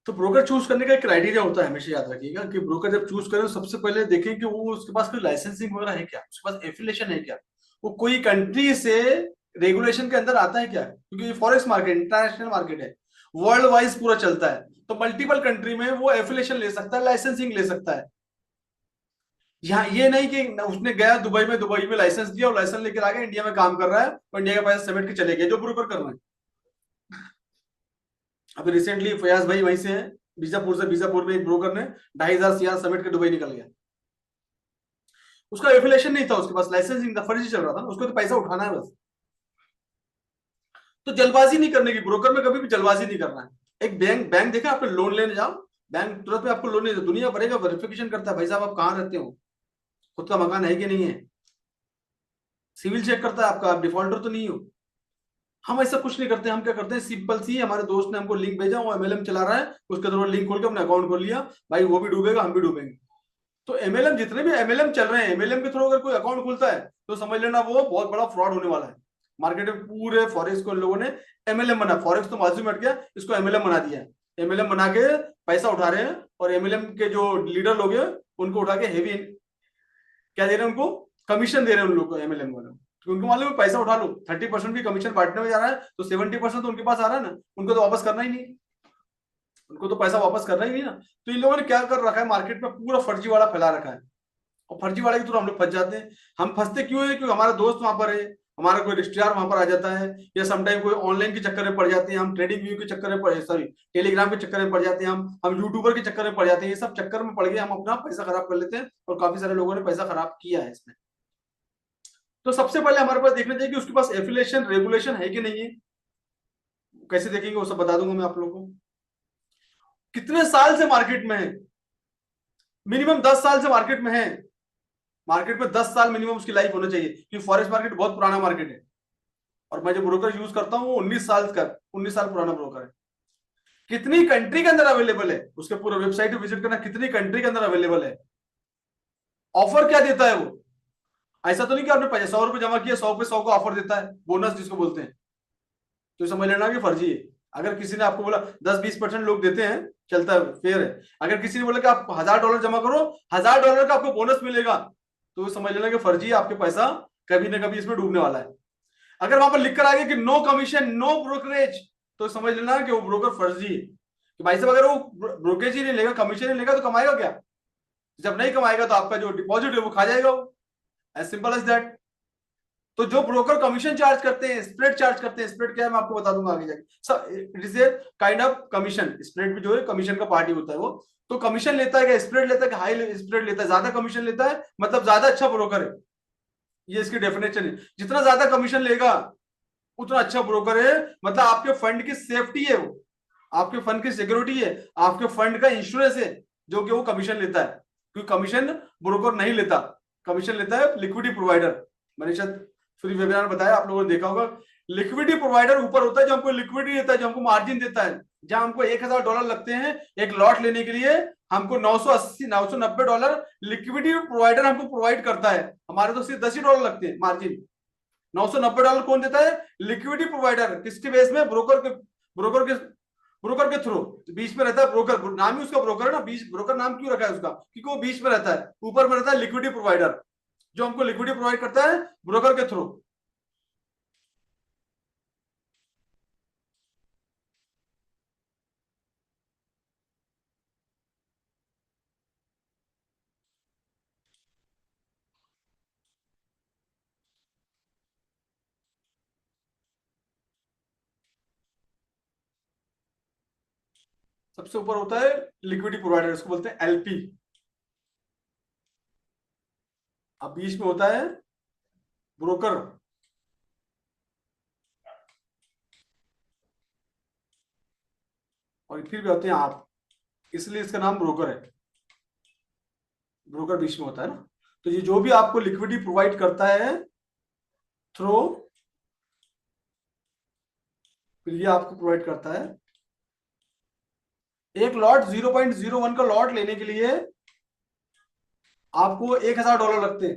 तो ब्रोकर चूज करने का एक क्राइटेरिया होता है, हमेशा याद रखिएगा कि ब्रोकर जब चूज करें तो सबसे पहले देखें कि वो उसके पास कोई लाइसेंसिंग वगैरह है क्या, उसके पास एफिलिएशन है क्या, वो कोई कंट्री से रेगुलेशन के अंदर आता है क्या, क्योंकि ये फॉरेक्स मार्केट इंटरनेशनल मार्केट है, वर्ल्ड वाइज पूरा चलता है, तो मल्टीपल कंट्री में वो एफिलिएशन ले सकता है, लाइसेंसिंग ले सकता है। यहाँ ये नहीं कि उसने गया दुबई में लाइसेंस दिया और लाइसेंस लेकर आ गया, इंडिया में काम कर रहा है और इंडिया का पैसा समेट के चले गए, जो ब्रोकर कर रहे हैं। अभी रिसेंटली फयाज भाई वहीं से है, बीजापुर में एक ब्रोकर ने 2,500 CR समेट के दुबई निकल गया। उसका एफिलिएशन नहीं था, उसके पास लाइसेंसिंग था, फर्जी चल रहा था, उसको तो पैसा उठाना है बस। तो जल्दबाजी नहीं करने की, ब्रोकर में कभी भी जल्दबाजी नहीं करना है। एक बैंक बैंक देखा आपने, लोन लेने जाओ, बैंक तुरंत में आपको लोन नहीं देता, दुनिया भरेगा वेरिफिकेशन करता है, भाई साहब आप कहाँ रहते हो, खुद का मकान है कि नहीं है, सिविल चेक करता है आपका, आप डिफॉल्टर तो नहीं हो। हम ऐसा कुछ नहीं करते, हम क्या करते हैं, सिंपल सी, हमारे दोस्त ने हमको लिंक भेजा, वो एमएलएम चला रहा है, उसके थ्रू लिंक खोल के अपने अकाउंट खोल लिया, भाई वो भी डूबेगा हम भी डूबेंगे। तो एमएलएम, जितने भी एमएलएम चल रहे हैं, एमएलएम के थ्रू अगर कोई अकाउंट खुलता है तो समझ लेना वो बहुत बड़ा फ्रॉड होने वाला है। मार्केट में पूरे फॉरेक्स को लोगों ने एमएलएम बना, फॉरेक्स तो बाजू में हट गया, इसको एमएलएम बना दिया है, एमएलएम बना के पैसा उठा रहे हैं, और एमएलएम के जो लीडर लोग हैं उनको उठा के हेवी क्या दे रहे हैं, उनको कमीशन दे रहे हैं उन लोग को, एमएलएम वालों, तो उनको मालूम पैसा उठा लो 30% भी कमीशन बांटने में जा रहा है, तो 70% तो उनके पास आ रहा है ना, उनको तो वापस करना ही नहीं, उनको तो पैसा वापस करना ही नहीं ना। तो इन लोगों ने क्या कर रखा है, मार्केट में पूरा फर्जीवाड़ा फैला रखा है, और फर्जीवाड़े के थ्रू हम लोग फंस जाते हैं। हम फंसते क्यों है, क्योंकि हमारा दोस्त वहां पर है, हमारा कोई रिश्तेदार वहां पर आ जाता है, या समटाइम कोई ऑनलाइन के चक्कर में पड़ जाते हैं, हम ट्रेडिंग व्यू के चक्कर में पड़, सॉरी टेलीग्राम के चक्कर में पड़ जाते हैं, हम यूट्यूबर के चक्कर में पड़ जाते हैं, ये सब चक्कर में पड़ गए हम अपना पैसा खराब कर लेते हैं, और काफी सारे लोगों ने पैसा खराब किया है इसमें। तो सबसे पहले हमारे पास देखना चाहिए कि उसके पास एफिलिएशन रेगुलेशन है कि नहीं है। कैसे देखेंगे वो सब बता दूंगा मैं आप लोगों को। कितने साल से मार्केट में है, मिनिमम 10 साल से मार्केट में है, मार्केट में 10 साल मिनिमम उसकी लाइफ होना चाहिए, क्योंकि फॉरेक्स मार्केट बहुत पुराना मार्केट है, और मैं जो ब्रोकर यूज करता हूँ वो 19 साल पुराना ब्रोकर है। कितनी कंट्री के अंदर अवेलेबल है, उसके पूरे वेबसाइट पे विजिट करना, कितनी कंट्री के अंदर अवेलेबल है, ऑफर क्या देता है वो। ऐसा तो नहीं कि आपने 100 रुपए जमा किया, 100 पे 100 का ऑफर देता है, बोनस जिसको बोलते हैं, तो समझ लेना कि फर्जी है। अगर किसी ने आपको बोला 10-20% लोग देते हैं, चलता है, फेयर है। अगर किसी ने बोला कि आप $1,000 जमा करो, $1,000 का आपको बोनस मिलेगा, तो समझ लेना कि फर्जी है, आपके पैसा कभी ना कभी इसमें डूबने वाला है। अगर वहां पर लिखकर आ गया कि नो कमीशन नो ब्रोकरेज, तो समझ लेना कि वो ब्रोकर फर्जी है, कि भाई साहब अगर वो ब्रोकरेज ही नहीं लेगा, कमीशन नहीं लेगा, तो कमाएगा क्या, जब नहीं कमाएगा तो आपका जो डिपॉजिट है वो खा जाएगा वो, एज सिंपल एज दैट। तो जो ब्रोकर कमीशन चार्ज करते हैं, स्प्रेड चार्ज करते हैं, स्प्रेड क्या है मैं आपको बता दूंगा आगे जाके, it is a kind of commission, spread भी जो है कमीशन का पार्टी होता है वो। तो कमीशन लेता है क्या, स्प्रेड लेता है, हाई स्प्रेड लेता है, ज्यादा कमीशन लेता है, मतलब ज्यादा अच्छा ब्रोकर है, ये इसकी डेफिनेशन है। जितना ज्यादा कमीशन लेगा उतना अच्छा ब्रोकर है, मतलब आपके फंड की सेफ्टी है वो, आपके फंड की सिक्योरिटी है, आपके फंड का इंश्योरेंस है, जो कि वो कमीशन लेता है, क्योंकि कमीशन ब्रोकर नहीं लेता, कमीशन लेता है लिक्विडिटी प्रोवाइडर। मैंने शायद फ्री वेबिनार बताया, आप लोगों ने देखा होगा, लिक्विडिटी प्रोवाइडर ऊपर होता है जो हमको लिक्विडिटी देता है, जो हमको मार्जिन देता है। जहां हमको $1,000 लगते हैं एक लॉट लेने के लिए, हमको $980-990 लिक्विडिटी प्रोवाइडर हमको प्रोवाइड करता है, हमारे तो सिर्फ $10 लगते हैं मार्जिन। $990 कौन देता है? Liquidity provider. किसके बेस में? ब्रोकर के थ्रू। बीच में रहता है ब्रोकर, नाम ही उसका ब्रोकर है ना। बीच ब्रोकर नाम क्यों रखा है उसका? क्योंकि वो बीच में रहता है, ऊपर में रहता है लिक्विडिटी प्रोवाइडर, जो हमको लिक्विडिटी प्रोवाइड करता है ब्रोकर के थ्रू। सबसे ऊपर होता है लिक्विडिटी प्रोवाइडर, उसको बोलते हैं एलपी। अब बीच में होता है ब्रोकर, और फिर भी होते हैं आप, इसलिए इसका नाम ब्रोकर है। ब्रोकर बीच में होता है ना। तो ये जो भी आपको लिक्विडिटी प्रोवाइड करता है थ्रू, फिर ये आपको प्रोवाइड करता है। एक लॉट 0.01 का लॉट लेने के लिए आपको $1000 लगते हैं।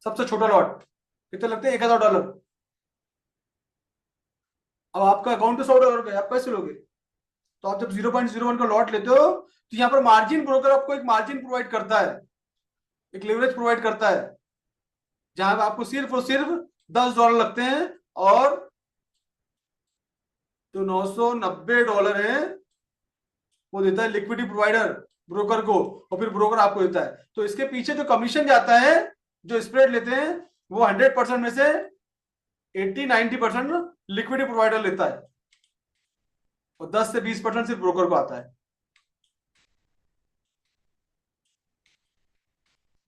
सबसे छोटा लॉट कितने लगते हैं? $1000। अब आपका अकाउंट तो $100 का है, आप कैसे लोगे? तो आप जब 0.01 का लॉट लेते हो, तो यहां पर मार्जिन ब्रोकर आपको एक मार्जिन प्रोवाइड करता है, एक लेवरेज प्रोवाइड करता है, जहां पर आपको सिर्फ और सिर्फ $10 लगते हैं, और जो $990 है वो देता है लिक्विडिटी प्रोवाइडर ब्रोकर को, और फिर ब्रोकर आपको देता है। तो इसके पीछे जो कमीशन जाता है, जो स्प्रेड लेते हैं, वो 100% में से 80-90% लिक्विडिटी प्रोवाइडर लेता है, और 10 से 20% सिर्फ ब्रोकर को आता है।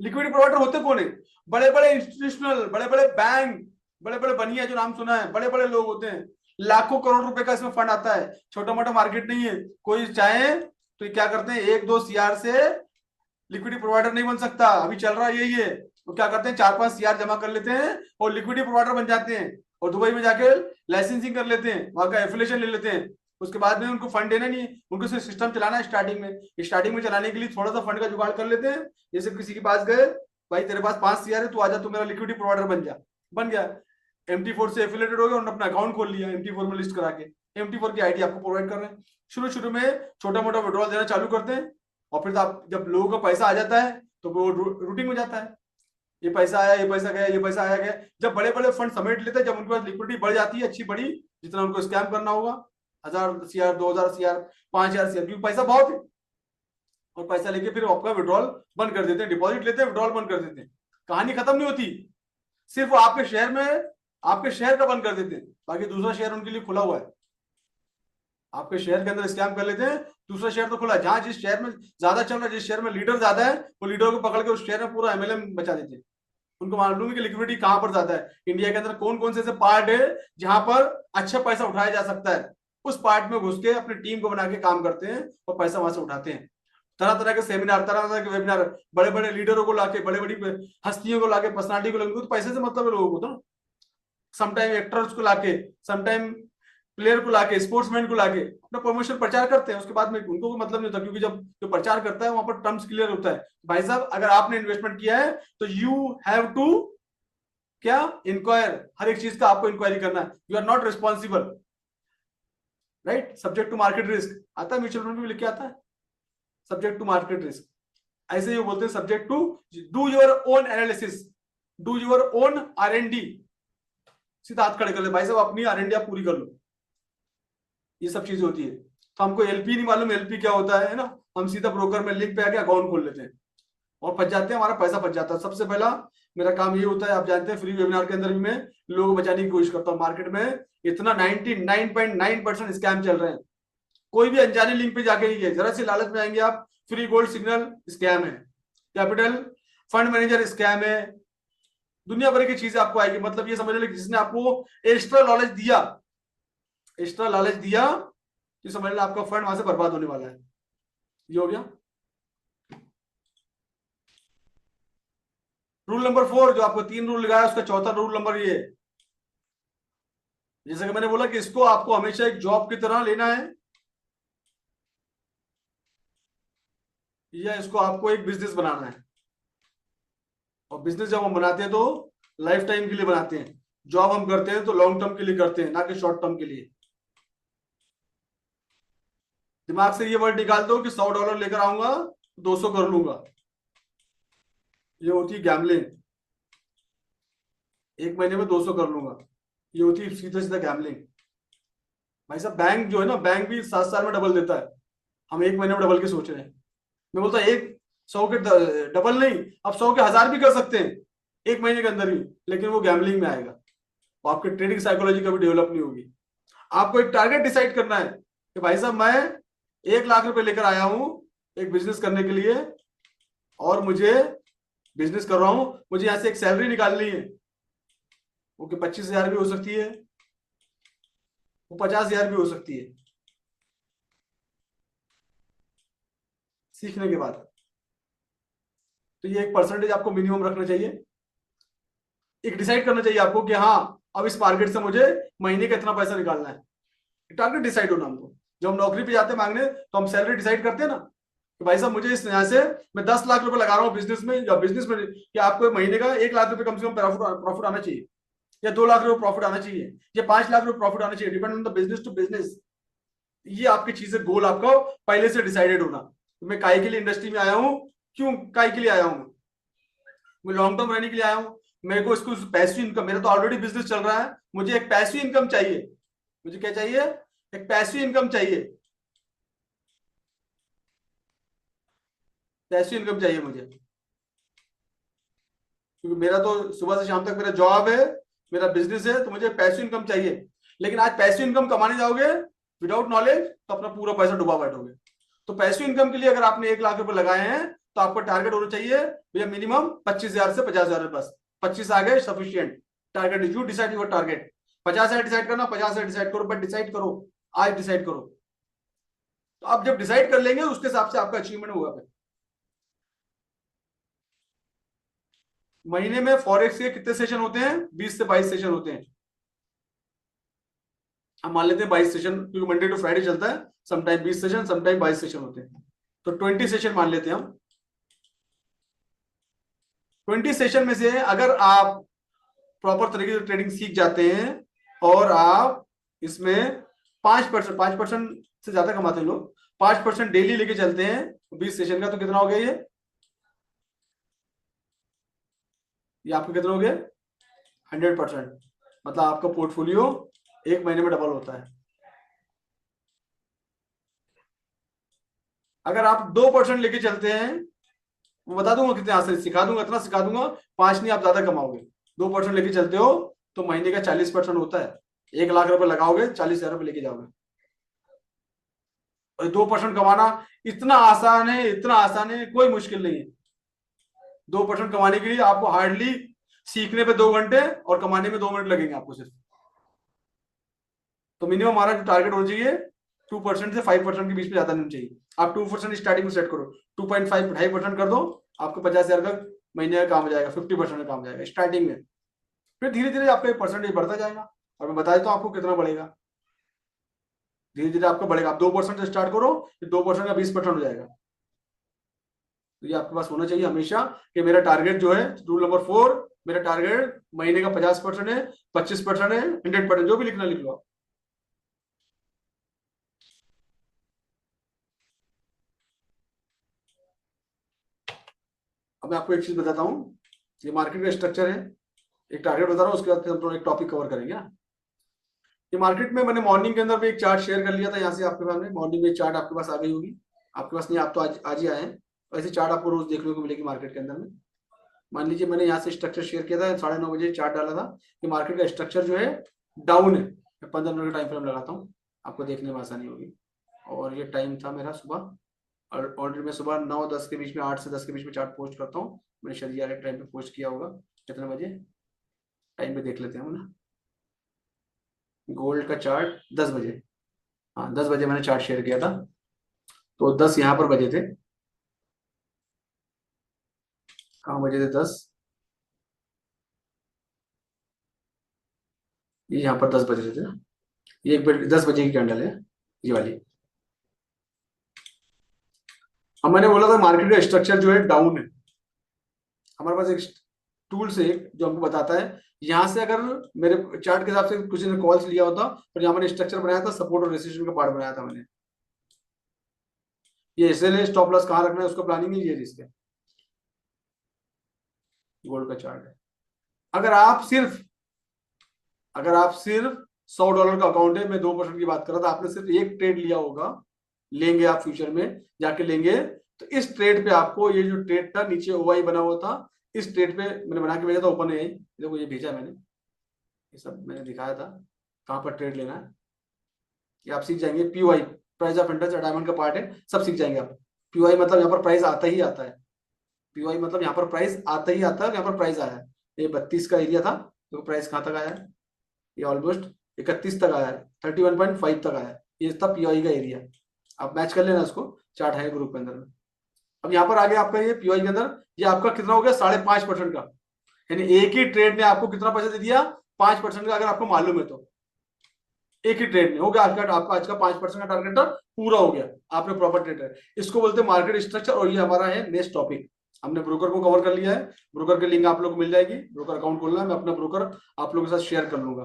लिक्विडिटी प्रोवाइडर होते कौन है? बड़े बड़े इंस्टीट्यूशनल, बड़े बड़े बैंक, बड़े बड़े बनिया, जो नाम सुना है, बड़े बड़े लोग होते हैं। लाखों करोड़ रुपए का इसमें फंड आता है, छोटा मोटा मार्केट नहीं है। कोई चाहे तो क्या करते हैं, 1-2 CR से लिक्विडिटी प्रोवाइडर नहीं बन सकता। अभी चल रहा है यही है। वो क्या करते हैं, 4-5 CR जमा कर लेते हैं और लिक्विडिटी प्रोवाइडर बन जाते हैं, और दुबई में जाके लाइसेंसिंग कर लेते हैं, वहां का एफिलिएशन ले लेते हैं। उसके बाद में उनको फंड देना नहीं है, उनको सिर्फ सिस्टम चलाना है। स्टार्टिंग में चलाने के लिए थोड़ा सा फंड का जुगाड़ कर लेते हैं। जैसे किसी के पास गए, भाई तेरे पास 5 CR है, तू आजा, तू मेरा लिक्विडिटी प्रोवाइडर बन जा। बन गया, MT4 से एफिलेटेड हो गया, उन्होंने अपना अकाउंट खोल लिया MT4 में लिस्ट करा के। MT4 की आईडी आपको प्रोवाइड कर रहे हैं। शुरू शुरू में छोटा मोटा विड्रॉल देना चालू करते हैं, और फिर आप जब लोगों का पैसा आ जाता है तो वो रूटिंग हो जाता है। ये पैसा आया, ये पैसा गया, ये पैसा आया गया। जब बड़े बड़े फंड समेट लेते हैं, जब उनके पास लिक्विडिटी बढ़ जाती है, अच्छी बड़ी, जितना उनको स्कैम करना होगा, 1000 CR, 2000 CR, 5000 CR, क्योंकि पैसा बहुत है, और पैसा लेके फिर आपका विड्रॉल बंद कर देते हैं। डिपॉजिट लेते हैं, विड्रॉल बंद कर देते हैं। कहानी खत्म नहीं होती, सिर्फ आपके शहर में, आपके शहर का बंद कर देते हैं, बाकी दूसरा शहर उनके लिए खुला हुआ है। आपके शहर के अंदर स्कैम कर लेते हैं, दूसरा शहर तो खुला है। जहां जिस शहर में ज्यादा चल रहा है, जिस शहर में लीडर ज्यादा है, वो लीडर को पकड़ के उस शहर में पूरा MLM बचा देते हैं। उनको मालूम है कि लिक्विडिटी कहां पर ज्यादा है, इंडिया के अंदर कौन कौन से ऐसे पार्ट है जहां पर अच्छा पैसा उठाया जा सकता है। उस पार्ट में घुस के अपनी टीम को बना के काम करते हैं, और पैसा वहां से उठाते हैं। तरह तरह के सेमिनार, तरह तरह के वेबिनार, बड़े बड़े लीडरों को लाके, बड़े बड़ी हस्तियों को लाके, पर्सनालिटी को लाके, तो पैसे से मतलब है लोगों को। तो समटाइम एक्टर्स को लाके, समटाइम प्लेयर को लाके, स्पोर्ट्समैन को लाके अपना प्रमोशन प्रचार करते हैं। उसके बाद में उनको कोई मतलब नहीं होता, क्योंकि जब जो प्रचार करता है वहां पर टर्म्स क्लियर होता है। भाई साहब, अगर आपने इन्वेस्टमेंट किया है तो यू हैव टू क्या, इंक्वायर। हर एक चीज का आपको इंक्वायरी करना है। You are not responsible, right. Subject to market risk आता है, म्यूचुअल फंड में लिख के आता है, सब्जेक्ट टू मार्केट रिस्क। ऐसे ही बोलते हैं, subject to do your own analysis, do your own R&D। सीधा हाथ खड़े कर ले भाई साहब, अपनी R&D आप पूरी कर लो। ये सब चीजें होती है। तो हमको LP नहीं मालूम, LP क्या होता है ना, हम सीधा ब्रोकर में लिंक पे आके अकाउंट खोल लेते हैं और फंस जाते हैं, हमारा पैसा फंस जाता है। सबसे पहला मेरा काम ये होता है, आप जानते हैं, फ्री वेबिनार के अंदर भी मैं लोगों को बचाने की कोशिश करता हूँ। मार्केट में इतना 99.9% स्कैम चल रहे हैं। कोई भी अनजाने लिंक पे जाके नहीं गए, जरा सी लालच में आएंगे आप, फ्री गोल्ड सिग्नल स्कैम है, कैपिटल फंड मैनेजर स्कैम है, दुनिया भर की चीजें आपको आएगी। मतलब ये समझ लो कि जिसने आपको एक्स्ट्रा नॉलेज दिया, एक्स्ट्रा नॉलेज दिया, तो समझ लो आपका फंड वहां से बर्बाद होने वाला है। ये हो गया रूल नंबर 4। जो आपको 3 रूल लगाया, उसका चौथा रूल नंबर ये है, जैसे कि मैंने बोला कि इसको आपको हमेशा एक जॉब की तरह लेना है, या इसको आपको एक बिजनेस बनाना है। और बिजनेस जब हम बनाते हैं तो लाइफ टाइम के लिए बनाते हैं। जॉब हम करते हैं तो लॉन्ग टर्म के लिए करते हैं, ना कि शॉर्ट टर्म के लिए। दिमाग से ये वर्ड निकाल दो कि $100 लेकर आऊंगा 200 कर लूंगा, ये होती है गैम्बलिंग। 1 महीने में 200 कर लूंगा, ये होती है सीधा सीधा गैम्बलिंग। भाई साहब बैंक जो है ना, बैंक भी 7 साल में डबल देता है, हम 1 महीने में डबल के सोच रहे हैं। मैं बोलता एक 100 के डबल नहीं, अब 100 के 1000 भी कर सकते हैं 1 महीने के अंदर ही, लेकिन वो गैम्बलिंग में आएगा। वो आपकी ट्रेडिंग साइकोलॉजी कभी डेवलप नहीं होगी। आपको एक टारगेट डिसाइड करना है कि भाई साहब मैं 1 लाख रुपए लेकर आया हूं एक बिजनेस करने के लिए, और मुझे बिजनेस कर रहा हूं, मुझे यहां से एक सैलरी निकालनी है। वो कि 25,000 भी हो सकती है, वो 50,000 भी हो सकती है सीखने के बाद। तो ये एक परसेंटेज आपको मिनिमम रखना चाहिए। एक डिसाइड करना चाहिए आपको कि हाँ अब इस मार्केट से मुझे महीने का इतना पैसा निकालना है। टारगेट डिसाइड होना हमको। जब हम नौकरी पे जाते हैं मांगने, तो हम सैलरी डिसाइड करते हैं ना कि भाई साहब मुझे इस यहाँ से मैं 10 लाख रुपए लगा रहा हूँ बिजनेस में, या बिजनेस में कि आपको महीने का 1 लाख रुपए कम से कम प्रॉफिट आना चाहिए, या 2 लाख रुपए प्रॉफिट आना चाहिए, या 5 लाख रुपए प्रॉफिट आना चाहिए, depend on the business to business. ये आपकी चीजें गोल आपको पहले से डिसाइडेड होना। तो मैं काय के लिए इंडस्ट्री में आया हूँ, क्यों काय के लिए आया हूँ, मैं लॉन्ग टर्म रहने के लिए आया हूँ। मेरे को इसको पैसिव इनकम, मेरा तो ऑलरेडी बिजनेस चल रहा है, मुझे एक पैसिव इनकम चाहिए। मुझे क्या चाहिए? एक पैसिव इनकम चाहिए, पैसिव इनकम चाहिए मुझे, क्योंकि मेरा तो सुबह से शाम तक मेरा जॉब है, मेरा बिजनेस है, तो मुझे पैसिव इनकम चाहिए। लेकिन आज पैसिव इनकम कमाने जाओगे विदाउट नॉलेज तो अपना पूरा पैसा डुबा बैठोगे। तो पैसिव इनकम के लिए अगर आपने 1 लाख रुपए लगाए हैं, तो आपका टारगेट होना चाहिए भैया मिनिमम 25,000 से 50,000 बस। 25 आ गए sufficient. Target you decide your target. 50,000 decide करना, 50,000 डिसाइड करो, बट डिसाइड करो, आज डिसाइड करो। तो आप जब डिसाइड कर लेंगे उसके हिसाब से आपका अचीवमेंट होगा। फिर महीने में फॉरेक्स के कितने सेशन होते हैं? 20 से 22 सेशन होते हैं। हम मान लेते हैं 22 सेशन, क्योंकि मंडे टू फ्राइडे चलता है। समटाइम 20 सेशन, समटाइम 22 सेशन होते हैं, तो 20 सेशन मान लेते हैं हम। 20 सेशन में से अगर आप प्रॉपर तरीके से ट्रेडिंग सीख जाते हैं, और आप इसमें 5% से ज्यादा कमाते हैं लोग, 5% डेली लेके चलते हैं 20 सेशन का, तो कितना हो गया ये आपका कितना हो गया? 100%। मतलब आपका पोर्टफोलियो 1 महीने में डबल होता है। अगर आप 2% लेके चलते हैं, वो बता दूंगा कितने आसान सिखा दूंगा, इतना सिखा दूंगा, 5 नहीं आप ज्यादा कमाओगे। 2% लेके चलते हो तो महीने का 40% होता है। 1 लाख रुपए लगाओगे, 40,000 रुपए लेके जाओगे। और 2% कमाना इतना आसान है, इतना आसान है, कोई मुश्किल नहीं है। 2% कमाने के लिए आपको हार्डली सीखने पे 2 घंटे और कमाने में 2 मिनट लगेंगे आपको सिर्फ। तो मिनिमम हमारा जो टारगेट होना चाहिए 2% से 5% के बीच में, ज्यादा नहीं चाहिए। आप 2% स्टार्टिंग में सेट करो, 2.5 2.5% कर दो, आपको 50,000 का महीने का काम हो जाएगा, 50% का काम हो जाएगा स्टार्टिंग में। फिर धीरे धीरे आपका परसेंटेज बढ़ता जाएगा, और मैं बता देता हूँ आपको कितना बढ़ेगा। धीरे धीरे आपका बढ़ेगा। आप 2% से स्टार्ट करो, फिर 2% का 20% हो जाएगा। तो ये आपके पास होना चाहिए हमेशा कि मेरा टारगेट जो है, रूल नंबर 4, मेरा टारगेट महीने का 50% है, 25% है, 100%, जो भी लिखना लिख लो आप। अब मैं आपको एक चीज बताता हूँ, ये मार्केट का स्ट्रक्चर है। एक टारगेट बता रहा हूँ, उसके बाद हम थोड़ा एक टॉपिक कवर करेंगे ना। ये मार्केट में मैंने मॉर्निंग के अंदर भी एक चार्ट शेयर कर लिया था, यहाँ से आपके पास में मॉर्निंग में चार्ट आपके पास आ गई होगी। आपके पास नहीं, आप तो आज आज ही आए हैं, तो ऐसे चार्ट आपको रोज देखने को मिलेगी मार्केट के अंदर में। मान लीजिए मैंने यहाँ से स्ट्रक्चर शेयर किया था, 9:30 बजे चार्ट डाला था कि मार्केट का स्ट्रक्चर जो है डाउन है। मैं 15 मिनट का टाइम फ्रेम लगाता हूँ, आपको देखने में आसानी होगी। और ये टाइम था मेरा सुबह, और ऑलरेडी मैं सुबह 9-10 के बीच में, 8 से 10 के बीच में चार्ट पोस्ट करता हूँ। मैंने शायद यार टाइम पे पोस्ट किया होगा, कितने बजे टाइम पे देख लेते हैं हम ना। गोल्ड का चार्ट 10 बजे, हाँ 10 बजे मैंने चार्ट शेयर किया था, तो 10 यहाँ पर बजे थे। कहाँ बजे थे 10? ये यहाँ पर 10 बजे थे ना। ये 10 बजे की कैंडल है, ये वाली। अब मैंने बोला था मार्केट का स्ट्रक्चर जो है डाउन है। हमारे पास एक टूल्स है जो हमको बताता है। यहाँ से अगर मेरे चार्ट के हिसाब से किसी ने कॉल्स लिया होता, और यहाँ मैंने स्ट्रक्चर बनाया था, सपोर्ट और रेसिस्टेंस का पार्ट बनाया था मैंने। ये इसलिए स्टॉप लॉस कहाँ रखना है उसका प्लानिंग नहीं, ये रिस्क है। गोल्ड का चार्ट है। अगर आप सिर्फ $100 का अकाउंट है, मैं 2% की बात कर रहा था, आपने सिर्फ एक ट्रेड लिया होगा, लेंगे आप फ्यूचर में जाके लेंगे, तो इस ट्रेड पे आपको ये जो ट्रेड था नीचे ओवाई बना हुआ था, इस ट्रेड पे मैंने बना के भेजा था, ओपन है, देखो ये भेजा मैंने, ये सब मैंने दिखाया था कहाँ पर ट्रेड लेना है। ये आप सीख जाएंगे। PY, price of interest diamond का पार्ट है, सब सीख जाएंगे आप। पीवाई मतलब यहाँ पर प्राइस आता ही आता है। पीवाई मतलब यहाँ पर प्राइस आता ही आता है, यहाँ पर प्राइस आया है। ये 32 का एरिया था, तो प्राइस कहाँ तक आया है, ये ऑलमोस्ट 31 तक आया है, 31.5 तक आया है, ये था पीवाई का एरिया। आप मैच कर लेना इसको, चार्ट है ग्रुप के अंदर में। अब यहाँ पर आगे आपका ये पीवाई के अंदर ये आपका कितना हो गया, 5.5% का, यानी एक ही ट्रेड ने आपको कितना पैसा दे दिया, 5% का, अगर आपको मालूम है तो। एक ही ट्रेड में हो गया आपका आज का 5% का टारगेट पूरा हो गया, आपने प्रॉपर ट्रेड है। इसको बोलते हैं मार्केट स्ट्रक्चर, और ये हमारा है नेक्स्ट टॉपिक। हमने ब्रोकर को कवर कर लिया है, ब्रोकर की लिंक आप लोग को मिल जाएगी, ब्रोकर अकाउंट खोलना है, मैं अपना ब्रोकर आप लोगों के साथ शेयर कर लूंगा,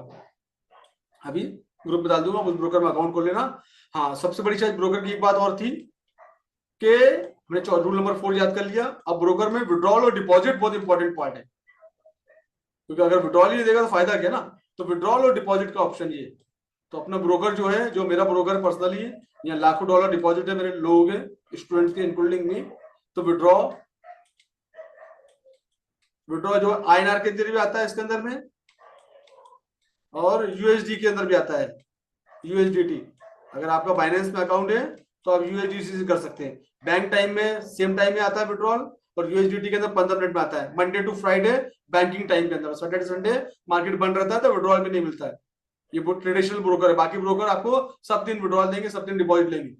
अभी ग्रुप में डाल दूंगा, उस ब्रोकर में अकाउंट खोल लेना। हाँ, सबसे बड़ी चीज ब्रोकर की एक बात और थी कि हमने रूल नंबर 4 याद कर लिया। अब ब्रोकर में विड्रॉल और डिपॉजिट बहुत इंपॉर्टेंट पार्ट है, क्योंकि अगर विड्रॉल ही नहीं देगा तो फायदा क्या ना। तो विड्रॉल और डिपॉजिट का ऑप्शन ये, तो अपना ब्रोकर जो है, जो मेरा ब्रोकर पर्सनली है, यहाँ लाखों डॉलर डिपॉजिट है मेरे लोग हैं, स्टूडेंट्स के इंक्लूडिंग मी। तो विड्रॉ जो INR के अंदर भी आता है इसके अंदर में, और USD के अंदर भी आता है, USDT। अगर आपका बाइनेंस में अकाउंट है तो आप USDT से कर सकते हैं। बैंक टाइम में सेम टाइम में आता है विड्रॉल, और USDT के अंदर 15 मिनट में आता है, Monday to Friday banking time के अंदर। सैटरडे संडे मार्केट बंद रहता है तो विड्रॉल में नहीं मिलता है। ये बहुत ट्रेडिशनल ब्रोकर है, बाकी ब्रोकर आपको सब दिन विड्रॉल देंगे, सब दिन डिपॉजिट लेंगे,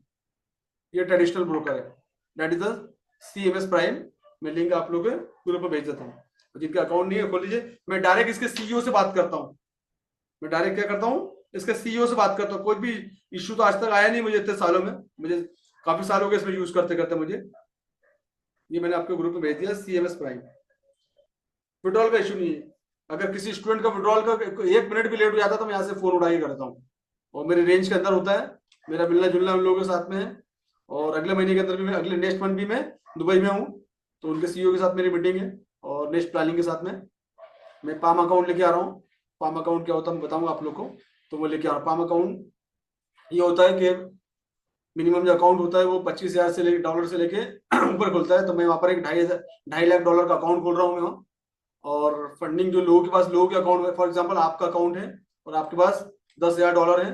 ये ट्रेडिशनल ब्रोकर है। That is the CMS prime. मैं लिंक आप लोग ग्रुप में भेज देता हूँ, जिनका अकाउंट नहीं है खोल लीजिए। मैं डायरेक्ट इसके CEO से बात करता हूँ, मैं डायरेक्ट क्या करता हूँ, इसके CEO से बात करता हूँ। कोई भी इश्यू तो आज तक आया नहीं मुझे इतने सालों में, मुझे काफी साल हो गए इसमें यूज करते करते मुझे। ये मैंने आपके ग्रुप में भेज दिया, CMS प्राइम। विड्रॉल का इशू नहीं है, अगर किसी स्टूडेंट का विड्रॉल का 1 मिनट भी लेट हो जाता तो मैं यहाँ से फोन उठा के करता हूँ, और मेरे रेंज के अंदर होता है, मेरा मिलना जुलना उन लोगों के साथ में है। और अगले महीने के अंदर भी मैं, अगले नेक्स्ट मंथ भी मैं दुबई में हूँ, तो उनके CEO के साथ मेरी मीटिंग है, और नेक्स्ट प्लानिंग के साथ में मैं पाम अकाउंट लेके आ रहा हूँ। पाम अकाउंट क्या होता है मैं बताऊंगा आप लोग को, तो वो लेके आ रहा हूँ। पाम अकाउंट ये होता है कि मिनिमम जो अकाउंट होता है वो 25,000 से लेके डॉलर से लेके ऊपर खुलता है। तो मैं वहां पर एक 2.5 लाख का अकाउंट खोल रहा हूँ मैं वहाँ। और फंडिंग जो लोगों के पास, लोगों के अकाउंट में, फॉर एग्जांपल आपका अकाउंट है और आपके पास $10,000 है,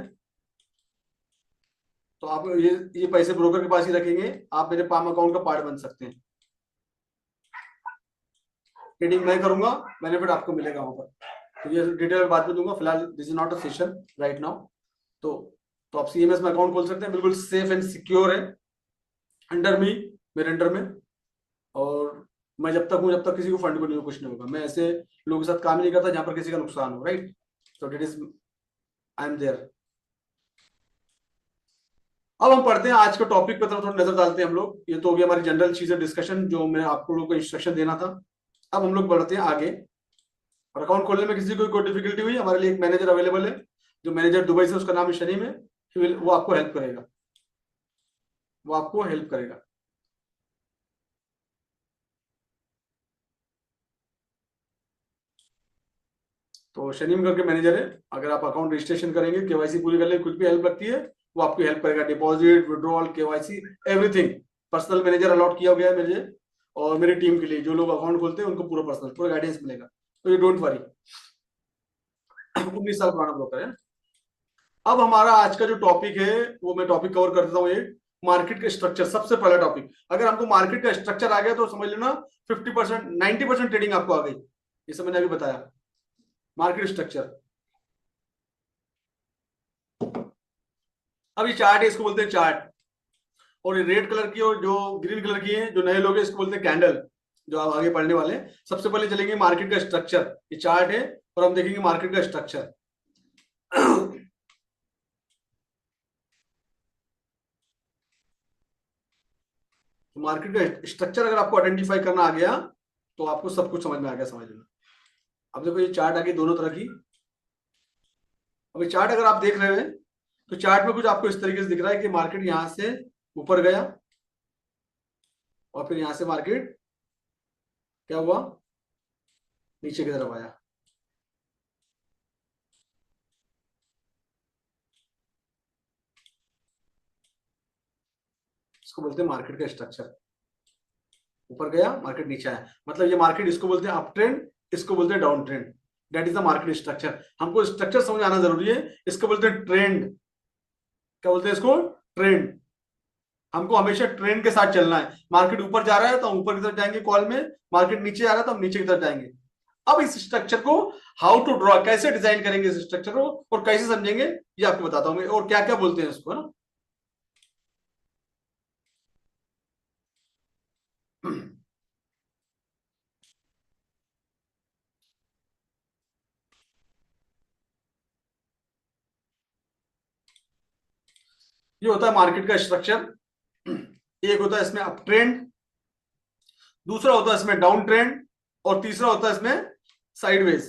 तो आप ये पैसे ब्रोकर के पास ही रखेंगे, आप मेरे पाम अकाउंट का पार्ट बन सकते हैं। ट्रेडिंग मैं करूंगा, बेनिफिट आपको मिलेगा वहां पर, तो ये डिटेल में बाद में दूंगा, फिलहाल this is not a session right now. तो आप CMS में अकाउंट खोल सकते हैं, बिल्कुल सेफ एंड सिक्योर है, अंडर मी, मेरे अंडर में। और मैं जब तक हूं, जब तक किसी को फंड को नहीं, कुछ नहीं होगा। मैं ऐसे लोगों के साथ काम नहीं करता जहां पर किसी का नुकसान हो, राइट। तो that is I am there. अब हम पढ़ते हैं आज के टॉपिक पे, थोड़ा नजर डालते हैं हम लोग। ये तो हो गया हमारी जनरल चीजें डिस्कशन, जो मैं आपको लोगों को इंस्ट्रक्शन देना था। अब हम लोग बढ़ते हैं आगे। और अकाउंट खोलने में किसी को कोई डिफिकल्टी हुई, हमारे लिए एक मैनेजर अवेलेबल है, जो मैनेजर दुबई से, उसका नाम है शरीम है, वो आपको हेल्प करेगा, वो आपको हेल्प करेगा। तो शनीम करके मैनेजर है, अगर आप अकाउंट रजिस्ट्रेशन करेंगे, KYC पूरी कर ले, कुछ भी हेल्प लगती है वो आपकी हेल्प करेगा। Deposit, withdrawal, KYC, everything. Personal manager allot किया गया है मुझे और मेरी टीम के लिए, जो लोग अकाउंट खोलते हैं उनको पूरा पर्सनल पूरा गाइडेंस मिलेगा, तो ये डोंट वरी। 19 साल पुराना ब्रोकर है। अब हमारा आज का जो टॉपिक है, वो मैं टॉपिक कवर कर देता हूँ, एक मार्केट का स्ट्रक्चर। सबसे पहला टॉपिक, अगर हमको मार्केट का स्ट्रक्चर आ गया तो समझ लेना 50%, 90% ट्रेडिंग आपको आ गई। ये सब मैंने अभी बताया, मार्केट स्ट्रक्चर। अब ये चार्ट है, इसको बोलते हैं चार्ट। और ये रेड कलर की और जो ग्रीन कलर की है, जो नए लोग हैं, इसको बोलते हैं कैंडल, जो आप आगे पढ़ने वाले हैं। सबसे पहले चलेंगे मार्केट का स्ट्रक्चर। ये चार्ट है और हम देखेंगे मार्केट का स्ट्रक्चर। मार्केट का स्ट्रक्चर अगर आपको आइडेंटिफाई करना आ गया तो आपको सब कुछ समझ में आ गया, समझ लेना। अब देखो ये चार्ट आ गई दोनों तरह की। अब ये चार्ट अगर आप देख रहे हैं तो चार्ट में कुछ आपको इस तरीके से दिख रहा है कि मार्केट यहां से ऊपर गया और फिर यहां से मार्केट क्या हुआ, नीचे की तरफ आया। इसको बोलते हैं मार्केट का स्ट्रक्चर। ऊपर गया, मार्केट नीचे आया, मतलब ये मार्केट, इसको बोलते हैं अप ट्रेंड, इसको बोलते हैं down trend. That is the market structure. हमको स्ट्रक्चर समझ आना जरूरी है। इसको बोलते हैं ट्रेंड। क्या बोलते हैं इसको? ट्रेंड। हमको हमेशा ट्रेंड के साथ चलना है। मार्केट ऊपर जा रहा है तो हम ऊपर की तरफ जाएंगे कॉल में, मार्केट नीचे जा रहा है तो हम नीचे की तरफ जाएंगे। अब इस स्ट्रक्चर को हाउ टू ड्रॉ, कैसे डिजाइन करेंगे इस स्ट्रक्चर को और कैसे समझेंगे, ये आपको बताता हूँ मैं, और क्या क्या बोलते हैं इसको, है ना। ये होता है मार्केट का स्ट्रक्चर। एक होता है इसमें अप ट्रेंड, दूसरा होता है इसमें डाउन ट्रेंड, और तीसरा होता है इसमें साइडवेज।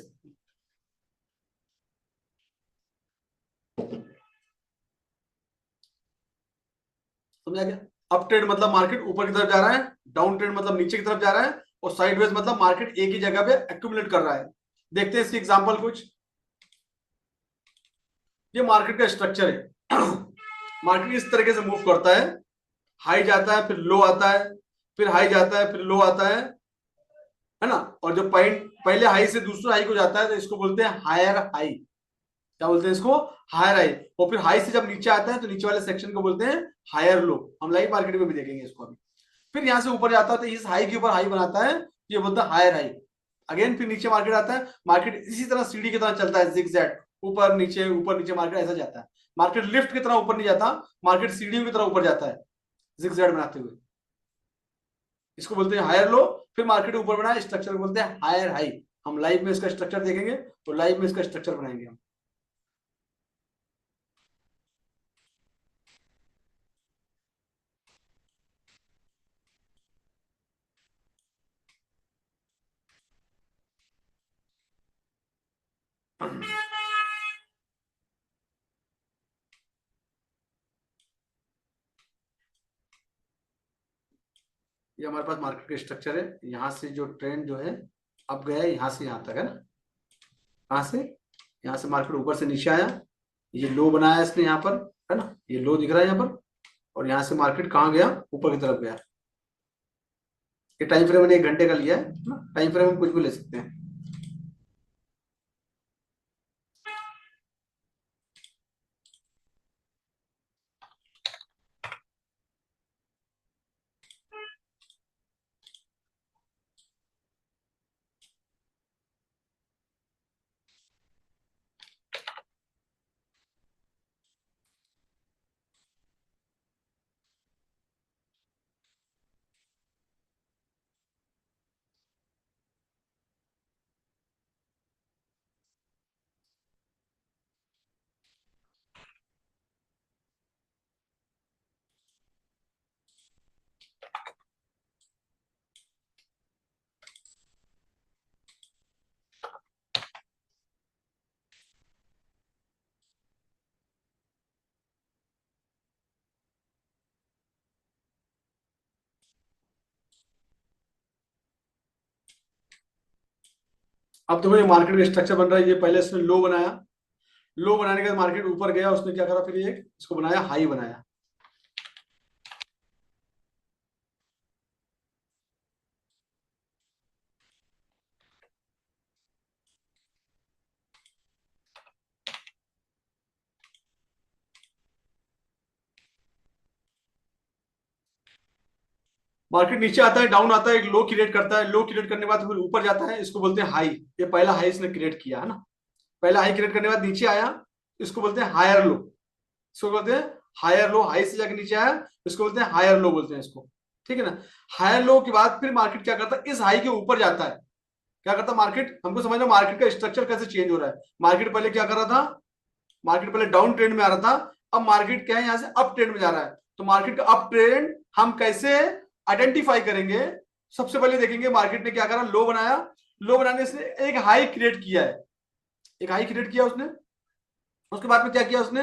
समझा क्या? अप ट्रेंड मतलब मार्केट ऊपर की तरफ जा रहा है, डाउन ट्रेंड मतलब नीचे की तरफ जा रहा है, और साइडवेज मतलब मार्केट एक ही जगह पे एक्यूमुलेट कर रहा है। देखते हैं इसकी एग्जांपल कुछ। ये मार्केट का स्ट्रक्चर है। मार्केट इस तरीके से मूव करता है, हाई जाता है, फिर लो आता है, फिर हाई जाता है, फिर लो आता है ना। और जो पॉइंट पहले हाई से दूसरे हाई को जाता है तो इसको बोलते हैं हायर हाई। क्या बोलते हैं इसको? Higher high. और फिर हाई से जब नीचे आता है तो नीचे वाले सेक्शन को बोलते हैं हायर लो। हम लाइव मार्केट में भी देखेंगे इसको अभी। फिर यहां से ऊपर जाता है तो इस हाई के ऊपर हाई बनाता है, ये बोलता है हायर हाई। अगेन फिर नीचे मार्केट आता है, मार्केट इसी तरह सीढ़ी की तरह चलता है, जिगजैग, ऊपर नीचे मार्केट ऐसा जाता है। मार्केट लिफ्ट की तरह ऊपर नहीं जाता, मार्केट सीढ़ियों की तरह ऊपर जाता है, जिगजैग बनाते हुए। इसको बोलते हैं हायर लो। फिर मार्केट ऊपर बना, स्ट्रक्चर को बोलते हैं हायर हाई। हम लाइव में इसका स्ट्रक्चर देखेंगे तो लाइव में इसका स्ट्रक्चर बनाएंगे हम। ये हमारे पास मार्केट का स्ट्रक्चर है। यहाँ से जो ट्रेंड जो है अब गया है यहाँ से यहाँ तक, है ना। यहाँ से मार्केट ऊपर से नीचे आया, ये लो बनाया इसने यहाँ पर, है ना, ये लो दिख रहा है यहाँ पर। और यहाँ से मार्केट कहाँ गया? ऊपर की तरफ गया। ये टाइम फ्रेम मैंने 1 घंटे का लिया है ना, टाइम फ्रेम हम कुछ भी ले सकते हैं। अब देखो ये मार्केट का स्ट्रक्चर बन रहा है। ये पहले इसने लो बनाया, लो बनाने के बाद मार्केट ऊपर गया, उसने क्या करा, फिर ये इसको बनाया, हाई बनाया। मार्केट नीचे आता है, डाउन आता है, एक लो क्रिएट करता है, लो क्रिएट करने के बाद फिर ऊपर जाता है, इसको बोलते हैं हाई। ये पहला हाई इसने क्रिएट किया, है ना। पहला हाई क्रिएट करने के बाद नीचे आया, इसको बोलते हैं हायर लो। इसको बोलते हैं हायर लो। हाई से जाकर नीचे आया, इसको बोलते हैं हायर लो बोलते हैं इसको, ठीक है ना। हायर लो के बाद फिर मार्केट क्या करता है, इस हाई के ऊपर जाता है। क्या करता है मार्केट, हमको समझना मार्केट का स्ट्रक्चर कैसे चेंज हो रहा है। मार्केट पहले क्या कर रहा था, मार्केट पहले डाउन ट्रेंड में आ रहा था, अब मार्केट क्या है, यहां से अप ट्रेंड में जा रहा है। तो मार्केट का अप ट्रेंड हम कैसे आइडेंटिफाई करेंगे? सबसे पहले देखेंगे मार्केट ने क्या करा, लो बनाया, लो बनाने से एक हाई क्रिएट किया है, एक हाई क्रिएट किया उसने। उसके बाद में क्या किया उसने,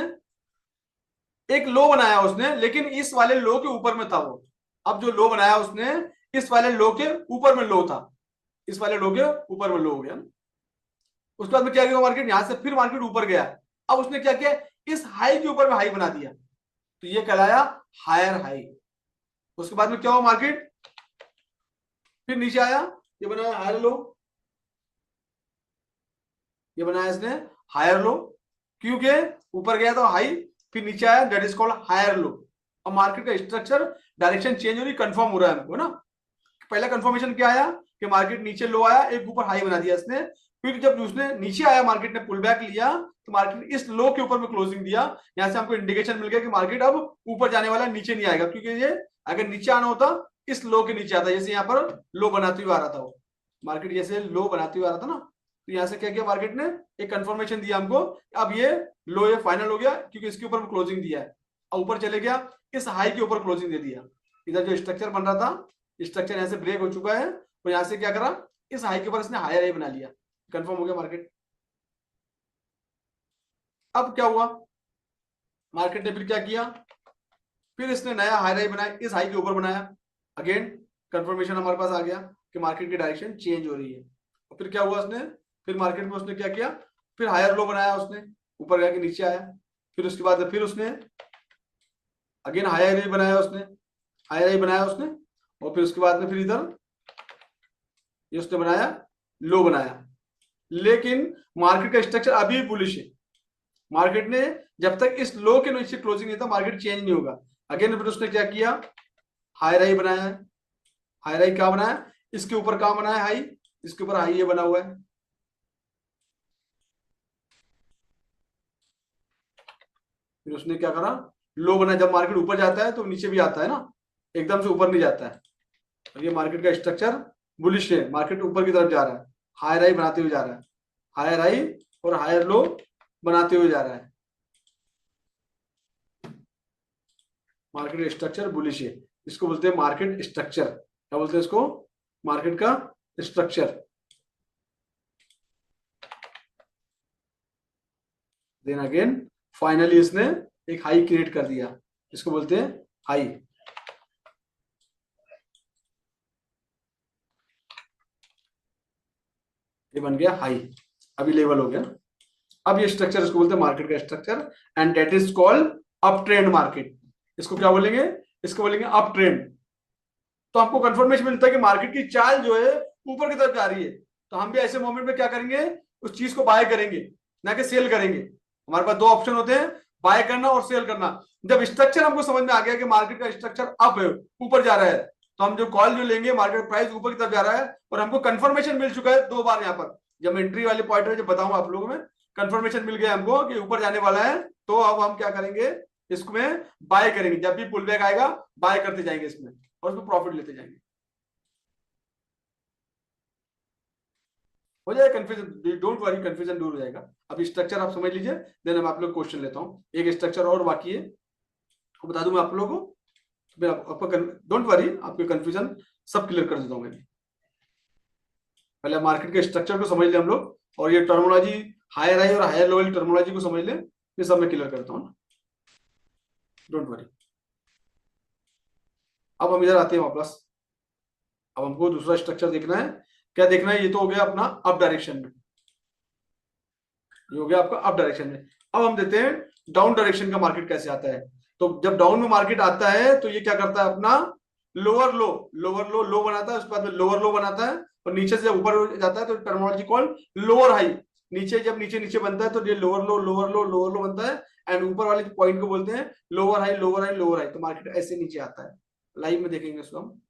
एक लो बनाया उसने, लेकिन इस वाले लो के ऊपर में था वो। अब जो लो बनाया उसने, इस वाले लो के ऊपर में लो था, इस वाले लो के ऊपर में लो हो गया। उसके बाद में क्या किया मार्केट, यहां से फिर मार्केट ऊपर गया। अब उसने क्या किया, इस हाई के ऊपर में हाई बना दिया, तो ये कहलाया हायर हाई। उसके बाद में क्या हुआ, मार्केट फिर नीचे आया, ये बनाया हायर लो, ये बनाया इसने हायर लो, क्योंकि ऊपर गया तो हाई, फिर नीचे आया, that is called higher low. अब मार्केट का स्ट्रक्चर डायरेक्शन चेंज हो रही, कंफर्म हो रहा है हमको ना। पहला कंफर्मेशन क्या आया कि मार्केट नीचे लो आया, एक ऊपर हाई बना दिया इसने। फिर जब उसने नीचे आया, मार्केट ने पुल बैक लिया, तो मार्केट इस लो के ऊपर में क्लोजिंग दिया। यहां से हमको इंडिकेशन मिल गया कि मार्केट अब ऊपर जाने वाला, नीचे नहीं आएगा, क्योंकि ये अगर नीचे आना होता इस लो के नीचे आता, जैसे यहाँ पर लो बनाते हुए आ रहा था वो, मार्केट जैसे लो बनाते हुए आ रहा था ना। तो यहाँ से क्या किया मार्केट ने, एक कंफर्मेशन दिया हमको, अब ये लो ये फाइनल हो गया, क्योंकि इसके ऊपर क्लोजिंग दिया है। और ऊपर चले गया, इस हाई के ऊपर क्लोजिंग दे दिया। इधर जो स्ट्रक्चर बन रहा था, स्ट्रक्चर यहाँ से ब्रेक हो चुका है, तो यहाँ से क्या करा, इस हाई के ऊपर इसने हायर हाई बना लिया, कंफर्म हो गया मार्केट। अब क्या हुआ, मार्केट ने फिर क्या किया, फिर इसने नया हाई हाई बनाया, इस हाई के ऊपर बनाया। अगेन कंफर्मेशन हमारे पास आ गया कि मार्केट की डायरेक्शन चेंज हो रही है। और फिर क्या हुआ उसने, फिर मार्केट में उसने क्या किया, फिर हायर लो बनाया उसने, ऊपर गया कि नीचे आया। फिर उसके बाद फिर उसने अगेन हायर हाई बनाया उसने, हायर हाई बनाया उसने। और फिर उसके बाद में फिर इधर ये उसने बनाया, लो बनाया। लेकिन मार्केट का स्ट्रक्चर अभी बुलिश है, मार्केट ने जब तक इस लो के नीचे क्लोजिंग नहीं था, मार्केट चेंज नहीं होगा। अगेन फिर उसने क्या किया, हाई हाई बनाया है। हाई हाई क्या बनाया, इसके ऊपर कहां बनाया हाई, इसके ऊपर हाई ये बना हुआ है। फिर उसने क्या करा, लो बना, जब मार्केट ऊपर जाता है तो नीचे भी आता है ना, एकदम से ऊपर नहीं जाता है। और ये मार्केट का स्ट्रक्चर बुलिश है, मार्केट ऊपर की तरफ जा रहा है, हायर हाई बनाते हुए जा रहा है, हायर हाई और हायर लो बनाते हुए जा रहा है। मार्केट स्ट्रक्चर बुलिश है, इसको बोलते हैं मार्केट स्ट्रक्चर। क्या बोलते हैं इसको, मार्केट का स्ट्रक्चर। देन अगेन फाइनली इसने एक हाई क्रिएट कर दिया, इसको बोलते हैं हाई। ये बन गया हाई, अभी लेवल हो गया। अब ये स्ट्रक्चर इसको बोलते हैं मार्केट का structure, and that is called up trend market. इसको क्या बोलेंगे, इसको बोलेंगे अप ट्रेंड। तो आपको कंफर्मेशन मिलता है कि मार्केट की चाल जो है ऊपर की तरफ जा रही है, तो हम भी ऐसे मोमेंट में क्या करेंगे, उस चीज को बाय करेंगे, ना कि सेल करेंगे। हमारे पास दो ऑप्शन होते हैं, बाय करना और सेल करना। जब स्ट्रक्चर हमको समझ में आ गया कि मार्केट का स्ट्रक्चर अप है, ऊपर जा रहा है, तो हम जो कॉल जो लेंगे, मार्केट प्राइस ऊपर की तरफ जा रहा है, और हमको कंफर्मेशन मिल चुका है 2 बार। यहाँ पर जब एंट्री वाले पॉइंट है, जब बताऊंगा आप लोगों में, कंफर्मेशन मिल गया हमको कि ऊपर जाने वाला है, तो अब हम क्या करेंगे, इसमें बाय करेंगे। जब भी पुल बैक आएगा, बाय करते जाएंगे इसमें, और उसमें प्रॉफिट लेते जाएंगे। हो जाएगा कंफ्यूजन, डोंट वरी, कंफ्यूजन दूर हो जाएगा। अब स्ट्रक्चर आप समझ लीजिए, देन मैं आप लोग क्वेश्चन लेता हूँ। एक स्ट्रक्चर और बाकी है, वो बता दूं मैं आप लोगों को, फिर आपको डोंट वरी, आपके कंफ्यूजन सब क्लियर कर देता हूँ मैं। पहले मार्केट के स्ट्रक्चर को समझ ले हम लोग, और ये टर्मोलॉजी हायर हाई और हायर लेवल टर्मोलॉजी को समझ ले, ये सब मैं क्लियर करता हूँ, डोंट वरी। अब हम इधर आते हैं वापस। अब हमको दूसरा स्ट्रक्चर देखना है। क्या देखना है, ये तो हो गया अपना अप डायरेक्शन में, ये हो गया आपका अप डायरेक्शन में। अब हम देते हैं डाउन डायरेक्शन का मार्केट कैसे आता है। तो जब डाउन में मार्केट आता है, तो ये क्या करता है, अपना लोअर लो, लोअर लो लो बनाता है, उसके बाद में लोअर लो बनाता है, और नीचे से जब ऊपर जाता है तो टर्मिनोलॉजी कॉल्ड लोअर हाई। नीचे जब नीचे नीचे बनता है तो ये लोअर लो लोअर लो लोअर लो बनता है, एंड ऊपर वाले पॉइंट को बोलते हैं lower high lower high lower high. तो मार्केट ऐसे नीचे आता है, लाइव में देखेंगे इसको हम।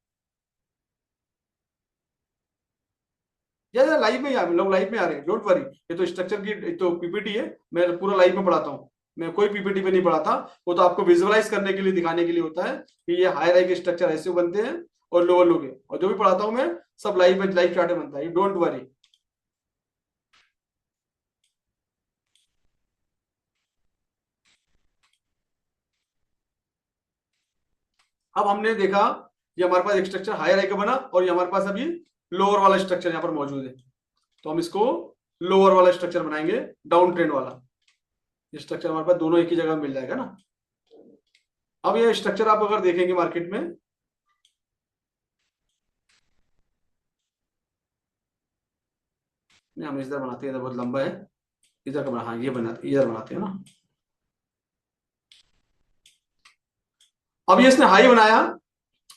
या लाइव में ही हम लोग लाइव में आ रहे हैं, डोंट वरी। ये तो स्ट्रक्चर की तो पीपीटी है, मैं पूरा लाइव में पढ़ाता हूँ, मैं कोई पीपीटी पे नहीं पढ़ाता। वो तो आपको विजुअलाइज करने के लिए, दिखाने के लिए होता है कि ये हायर हाई के स्ट्रक्चर ऐसे बनते हैं, और लोअर लो के, और जो भी पढ़ाता हूँ मैं सब लाइव में, लाइव चार्ट में बनता है, डोंट वरी। अब हमने देखा, ये हमारे पास एक स्ट्रक्चर हायर हाई का बना, और ये हमारे पास अभी लोअर वाला स्ट्रक्चर यहाँ पर मौजूद है। तो हम इसको लोअर वाला स्ट्रक्चर बनाएंगे, डाउन ट्रेंड वाला। ये स्ट्रक्चर हमारे पास दोनों एक ही जगह मिल जाएगा ना। अब ये स्ट्रक्चर आप अगर देखेंगे मार्केट में, हम इधर बनाते हैं, इधर बहुत लंबा है, इधर का बना, हाँ ये बना, इधर बनाते हैं ना। अब ये इसने हाई बनाया,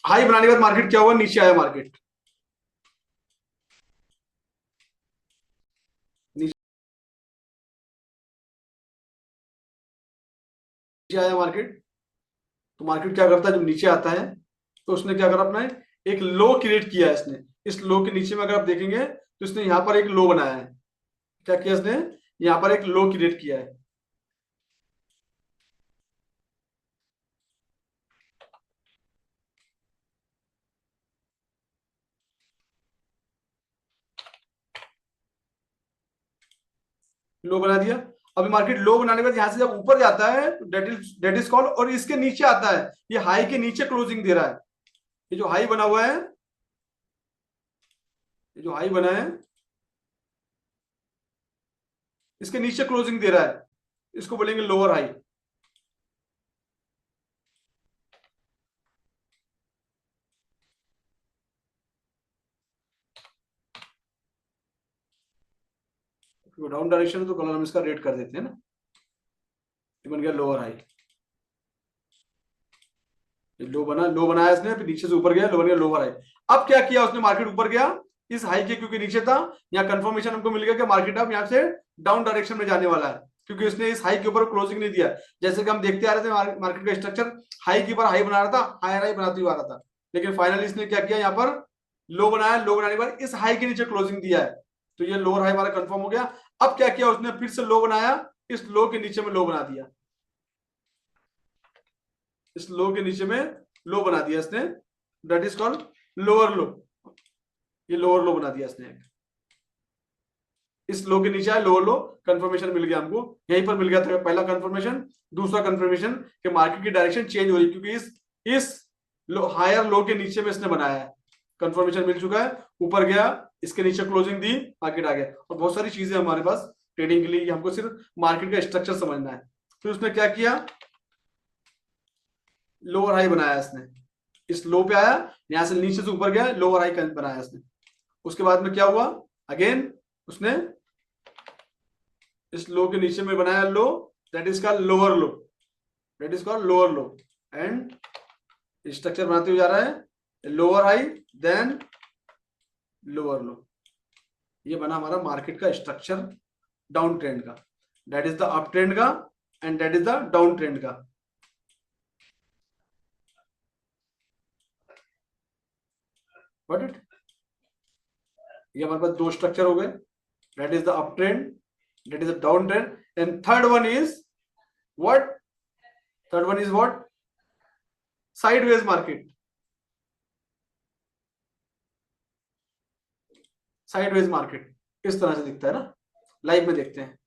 हाई बनाने के बाद मार्केट क्या हुआ, नीचे आया मार्केट, नीचे आया मार्केट। तो मार्केट क्या करता है जब नीचे आता है, तो उसने क्या करा, अपना एक लो क्रिएट किया है इसने। इस लो के नीचे में अगर आप देखेंगे तो इसने यहां पर एक लो बनाया है। क्या किया इसने, यहां पर एक लो क्रिएट किया है। लो बना दिया। अभी मार्केट लो बनाने के बाद यहां से जब ऊपर जाता है तो डेट इज कॉल, और इसके नीचे आता है, ये हाई के नीचे क्लोजिंग दे रहा है। ये जो हाई बना हुआ है, ये जो हाई बना है, इसके नीचे क्लोजिंग दे रहा है, इसको बोलेंगे लोअर हाई। डाउन डायरेक्शन है तो कलर हम इसका रेड कर देते हैं ना। ये बन गया लोअर हाई। लो बना, लो बनाया इसने, फिर नीचे से ऊपर गया, लो बन गया लोअर हाई। अब क्या किया उसने, मार्केट ऊपर गया इस हाई के, क्योंकि नीचे था। यहाँ कंफर्मेशन हमको मिल गया कि मार्केट अब यहाँ से डाउन डायरेक्शन में जाने वाला है, क्योंकि उसने इस हाई के ऊपर क्लोजिंग नहीं दिया। जैसे कि हम देखते आ रहे थे मार्केट का स्ट्रक्चर, हाई के ऊपर हाई बना रहा था, हायर हाई बनाते हुए आ रहा था, लेकिन फाइनली इसने क्या किया, यहाँ पर लो बनाया, लो बनाने के बाद इस हाई के नीचे क्लोजिंग दिया है, तो ये लोअर हाई हमारा कंफर्म हो गया। अब क्या किया उसने, फिर से लो बनाया, इस लो के नीचे में लो बना दिया, इस लो के नीचे में लो बना दिया इसने, that is called lower low. ये लोअर लो बना दिया इसने, इस लो के नीचे है लोअर लो। कंफर्मेशन मिल गया हमको, यहीं पर मिल गया था पहला कंफर्मेशन। दूसरा कंफर्मेशन कि मार्केट की डायरेक्शन चेंज हो रही, क्योंकि इस लो, हायर लो के नीचे में इसने बनाया है। कंफर्मेशन मिल चुका है, ऊपर गया, इसके नीचे क्लोजिंग दी, मार्केट आ गया। और बहुत सारी चीजें हमारे पास ट्रेडिंग के लिए, हमको सिर्फ मार्केट का स्ट्रक्चर समझना है। फिर उसने क्या किया, लोअर हाई बनाया इसने, इस लो पे आया, यहां से नीचे से ऊपर गया, लोअर हाई बनाया इसने। उसके बाद में क्या हुआ, अगेन उसने इस लो के नीचे में बनाया low, that is called lower low, that is called lower low. And structure बनाते हुए जा रहा है, lower high then lower low. ये बना हमारा मार्केट का स्ट्रक्चर डाउन ट्रेंड का। That is the up trend का and that is the down trend का। Got it. ये हमारे पास दो स्ट्रक्चर हो गए, that is the up trend, that is the down trend, and third one is what, third one is what, sideways market. Sideways market इस तरह से दिखता है ना, लाइव में देखते हैं।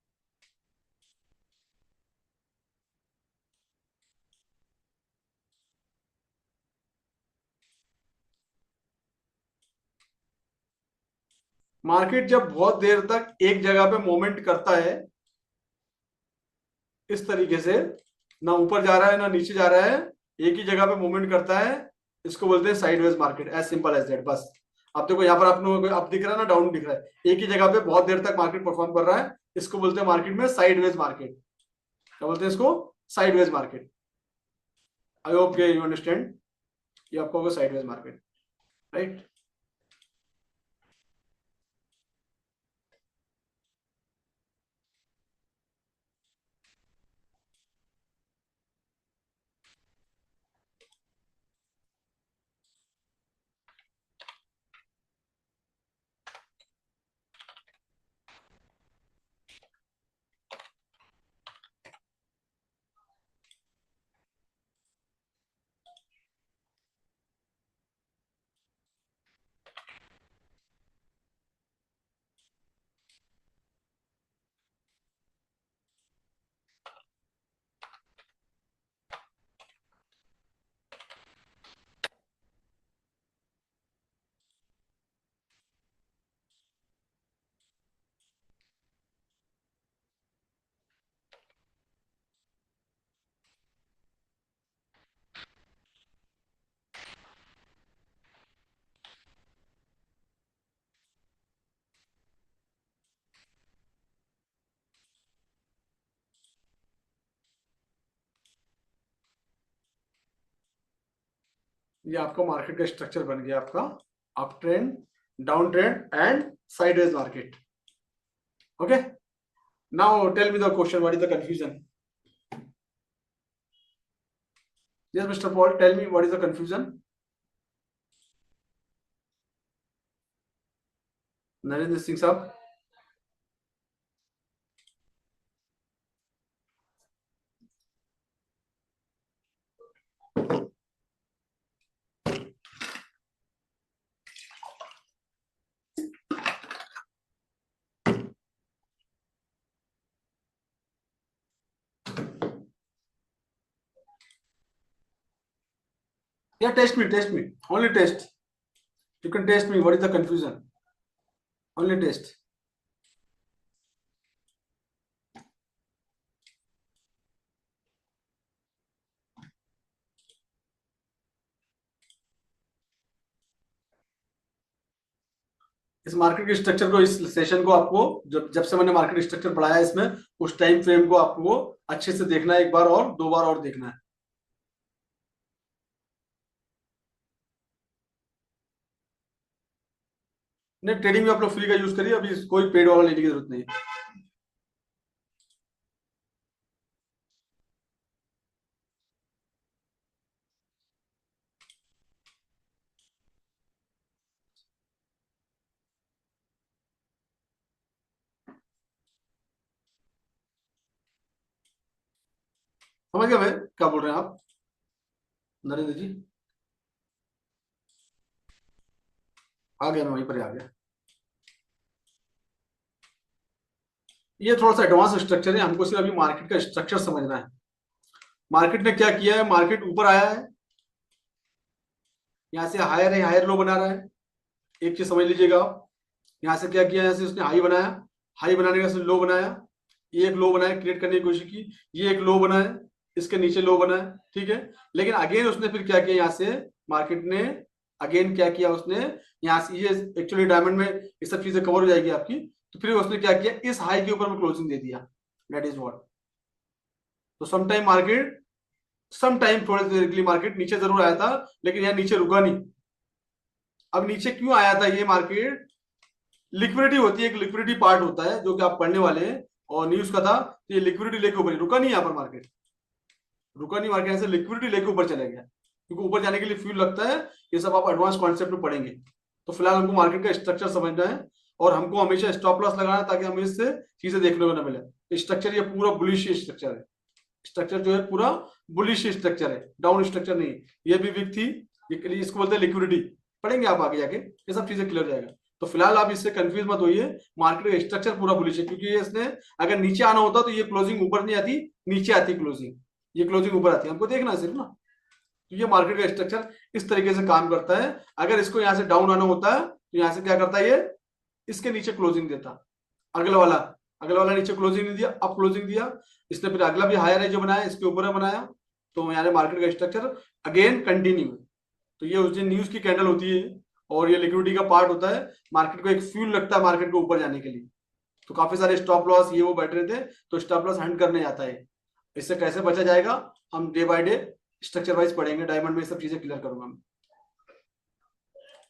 मार्केट जब बहुत देर तक एक जगह पे मूवमेंट करता है इस तरीके से, ना ऊपर जा रहा है ना नीचे जा रहा है, एक ही जगह पे मूवमेंट करता है, इसको बोलते हैं sideways market. As simple as that, बस। अब देखो यहाँ पर आपने अप दिख रहा है ना, डाउन दिख रहा है, एक ही जगह पे बहुत देर तक मार्केट परफॉर्म कर रहा है, इसको बोलते हैं मार्केट में साइडवेज मार्केट। क्या बोलते हैं इसको, sideways market. I hope you understand, ये आपको होगा साइडवेज मार्केट, राइट। ये आपका मार्केट का स्ट्रक्चर बन गया, आपका up trend, down trend and sideways market. Okay, now tell me the question, what is the confusion? Yes mister Paul, tell me what is the confusion? Narendra Singh साहब, yeah, test me, only test. You can test me, what is the confusion? Only test. इस market के structure को, इस session को आपको जब जब से मैंने मार्केट स्ट्रक्चर पढ़ाया है इसमें, उस टाइम फ्रेम को आपको अच्छे से देखना है, एक बार और दो बार और देखना है। नहीं, ट्रेडिंग में आप लोग फ्री का यूज करिए, अभी कोई पेड वाला लेने की जरूरत नहीं है। समझ गया मैं क्या बोल रहे हैं आप नरेंद्र जी? आ गया, मैं वहीं पर आ गया। ये थोड़ा सा एडवांस स्ट्रक्चर है, हमको सिर्फ अभी मार्केट का स्ट्रक्चर समझना है। मार्केट ने क्या किया है, मार्केट ऊपर आया है, यहाँ से हायर है, हायर लो बना रहा है। एक चीज समझ लीजिएगा आप, यहाँ से क्या किया, यहाँ से उसने हाई बनाया, हाई बनाने का उसने लो बनाया, ये एक लो बनाया, क्रिएट करने की कोशिश की, ये एक लो बनाया, इसके नीचे लो बनाया, ठीक है। लेकिन अगेन उसने फिर क्या किया, यहाँ से मार्केट ने अगेन क्या किया, उसने यहाँ से, ये एक्चुअली डायमंड में ये सब चीजें कवर हो जाएगी आपकी, तो फिर उसने क्या किया, इस हाई के ऊपर में क्लोजिंग दे दिया, दैट इज व्हाट। तो सम टाइम थोड़े देर के लिए मार्केट नीचे जरूर आया था, लेकिन यहाँ नीचे रुका नहीं। अब नीचे क्यों आया था ये मार्केट? लिक्विडिटी होती है, एक लिक्विडिटी पार्ट होता है जो कि आप पढ़ने वाले हैं, और न्यूज का था, तो ये लिक्विडिटी लेके ऊपर रुका नहीं, यहाँ पर मार्केट रुका नहीं, मार्केट ऐसे लिक्विडिटी लेके ऊपर चले गया, क्योंकि ऊपर जाने के लिए फ्यूल लगता है। ये सब आप एडवांस कॉन्सेप्ट में पढ़ेंगे। तो फिलहाल हमको मार्केट का स्ट्रक्चर समझना है, और हमको हमेशा स्टॉप लॉस लगाना है, ताकि हमें इससे चीजें देखने को ना मिले। स्ट्रक्चर ये पूरा बुलिश स्ट्रक्चर है, स्ट्रक्चर जो है पूरा बुलिश स्ट्रक्चर है, डाउन स्ट्रक्चर नहीं। ये भी वीक थी, इसको बोलते हैं लिक्विडिटी, पढ़ेंगे आप आगे जाके, ये सब चीजें क्लियर हो जाएगा। तो फिलहाल आप इससे कंफ्यूज मत होइए, मार्केट का स्ट्रक्चर पूरा बुलिश है, क्योंकि इसने अगर नीचे आना होता तो ये क्लोजिंग ऊपर नहीं आती, नीचे आती क्लोजिंग, ये क्लोजिंग ऊपर आती है, हमको देखना है सिर्फ ना। तो ये मार्केट का स्ट्रक्चर इस तरीके से काम करता है। अगर इसको यहाँ से डाउन आना होता है तो यहाँ से क्या करता है, ये इसके नीचे क्लोजिंग देता, अगला वाला नीचे क्लोजिंग नहीं दिया, अब क्लोजिंग दिया, इसने फिर अगला भी हायर है जो बनाया, इसके ऊपर है बनाया, तो यहाँ मार्केट का स्ट्रक्चर अगेन कंटिन्यू। तो ये उस दिन न्यूज की कैंडल होती है, और ये लिक्विडिटी का पार्ट होता है, मार्केट को एक फ्यूल लगता है मार्केट को ऊपर जाने के लिए। तो काफी सारे स्टॉप लॉस ये वो बैठ रहे थे, तो स्टॉप लॉस हंट करने आता है। इससे कैसे बचा जाएगा, हम day by day structure wise पढ़ेंगे, डायमंड में सब चीजें क्लियर करूंगा मैं,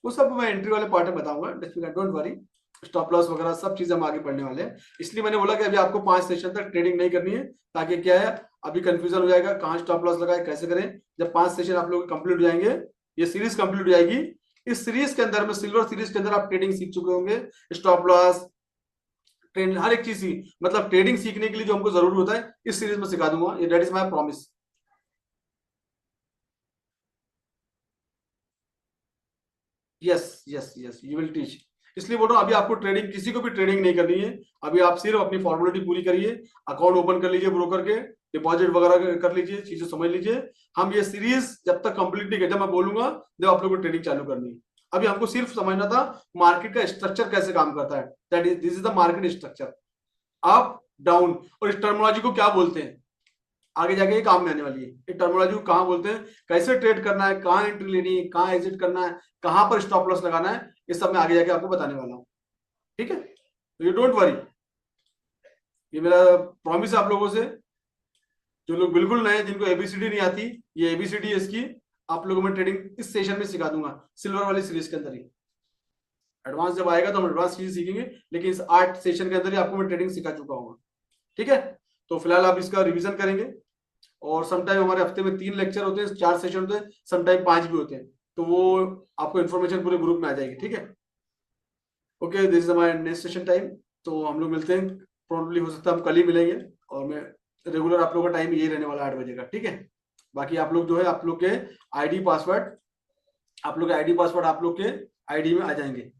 वो सब मैं एंट्री वाले पार्ट में बताऊंगा, डोंट वरी। स्टॉप लॉस वगैरह सब चीजें हम आगे पढ़ने वाले हैं। इसलिए मैंने बोला कि अभी आपको 5 सेशन तक ट्रेडिंग नहीं करनी है, ताकि क्या है, अभी कंफ्यूजन हो जाएगा कहाँ स्टॉप लॉस लगाए, कैसे करें। जब 5 सेशन आप लोग कंप्लीट हो जाएंगे, ये सीरीज कंप्लीट हो जाएगी, इस सीरीज के अंदर में, सिल्वर सीरीज के अंदर आप ट्रेडिंग सीख चुके होंगे, स्टॉप लॉस, ट्रेंड, हर एक चीज, मतलब ट्रेडिंग सीखने के लिए जो हमको जरूरी होता है, इस सीरीज में सिखा दूंगा, ये that is my promise. Yes yes yes, you will teach. इसलिए बोल रहा हूँ, अभी आपको ट्रेडिंग, किसी को भी ट्रेडिंग नहीं करनी है। अभी आप सिर्फ अपनी फॉर्मेलिटी पूरी करिए, अकाउंट ओपन कर लीजिए ब्रोकर के, डिपॉजिट वगैरह कर लीजिए, चीजें समझ लीजिए। हम ये सीरीज जब तक कंप्लीट नहीं करते, मैं बोलूंगा जब आप लोगों को ट्रेडिंग चालू करनी है। अभी हमको सिर्फ समझना था मार्केट का स्ट्रक्चर कैसे काम करता है, that is, this is the market structure, up down. और इस टर्मिनोलॉजी को क्या बोलते हैं, आगे जाके ये काम में आने वाली है। ये टर्मिनोलॉजी को कहाँ बोलते हैं, कैसे ट्रेड करना है, कहाँ एंट्री लेनी है, कहाँ एग्जिट करना है, कहाँ पर स्टॉप लॉस लगाना है, ये सब मैं आगे जाके आपको बताने वाला हूँ, ठीक है। तो यू डोंट वरी, ये मेरा प्रॉमिस है आप लोगों से। जो लोग बिल्कुल नए, जिनको एबीसीडी नहीं आती, ये एबीसीडी है इसकी, आप लोगों में ट्रेडिंग इस सेशन में सिखा दूंगा, सिल्वर वाली सीरीज के अंदर ही। एडवांस जब आएगा तो हम एडवांस चीज सीखेंगे, लेकिन इस 8 सेशन के अंदर ही आपको मैं ट्रेडिंग सिखा चुका हूँ। ठीक है, तो फिलहाल आप इसका रिवीजन करेंगे। और समटाइम हमारे हफ्ते में 3 लेक्चर होते हैं, 4 सेशन होते हैं, समटाइम 5 भी होते हैं, तो वो आपको इन्फॉर्मेशन पूरे ग्रुप में आ जाएगी। ठीक है, okay, this is my next session time. तो हम लोग मिलते हैं, प्रॉब्लली हो सकता है हम कल ही मिलेंगे, और मैं रेगुलर आप लोगों का टाइम यही रहने वाला 8 बजे का। ठीक है, बाकी आप लोग जो है आप लोग के आईडी पासवर्ड आप लोग के आईडी में आ जाएंगे।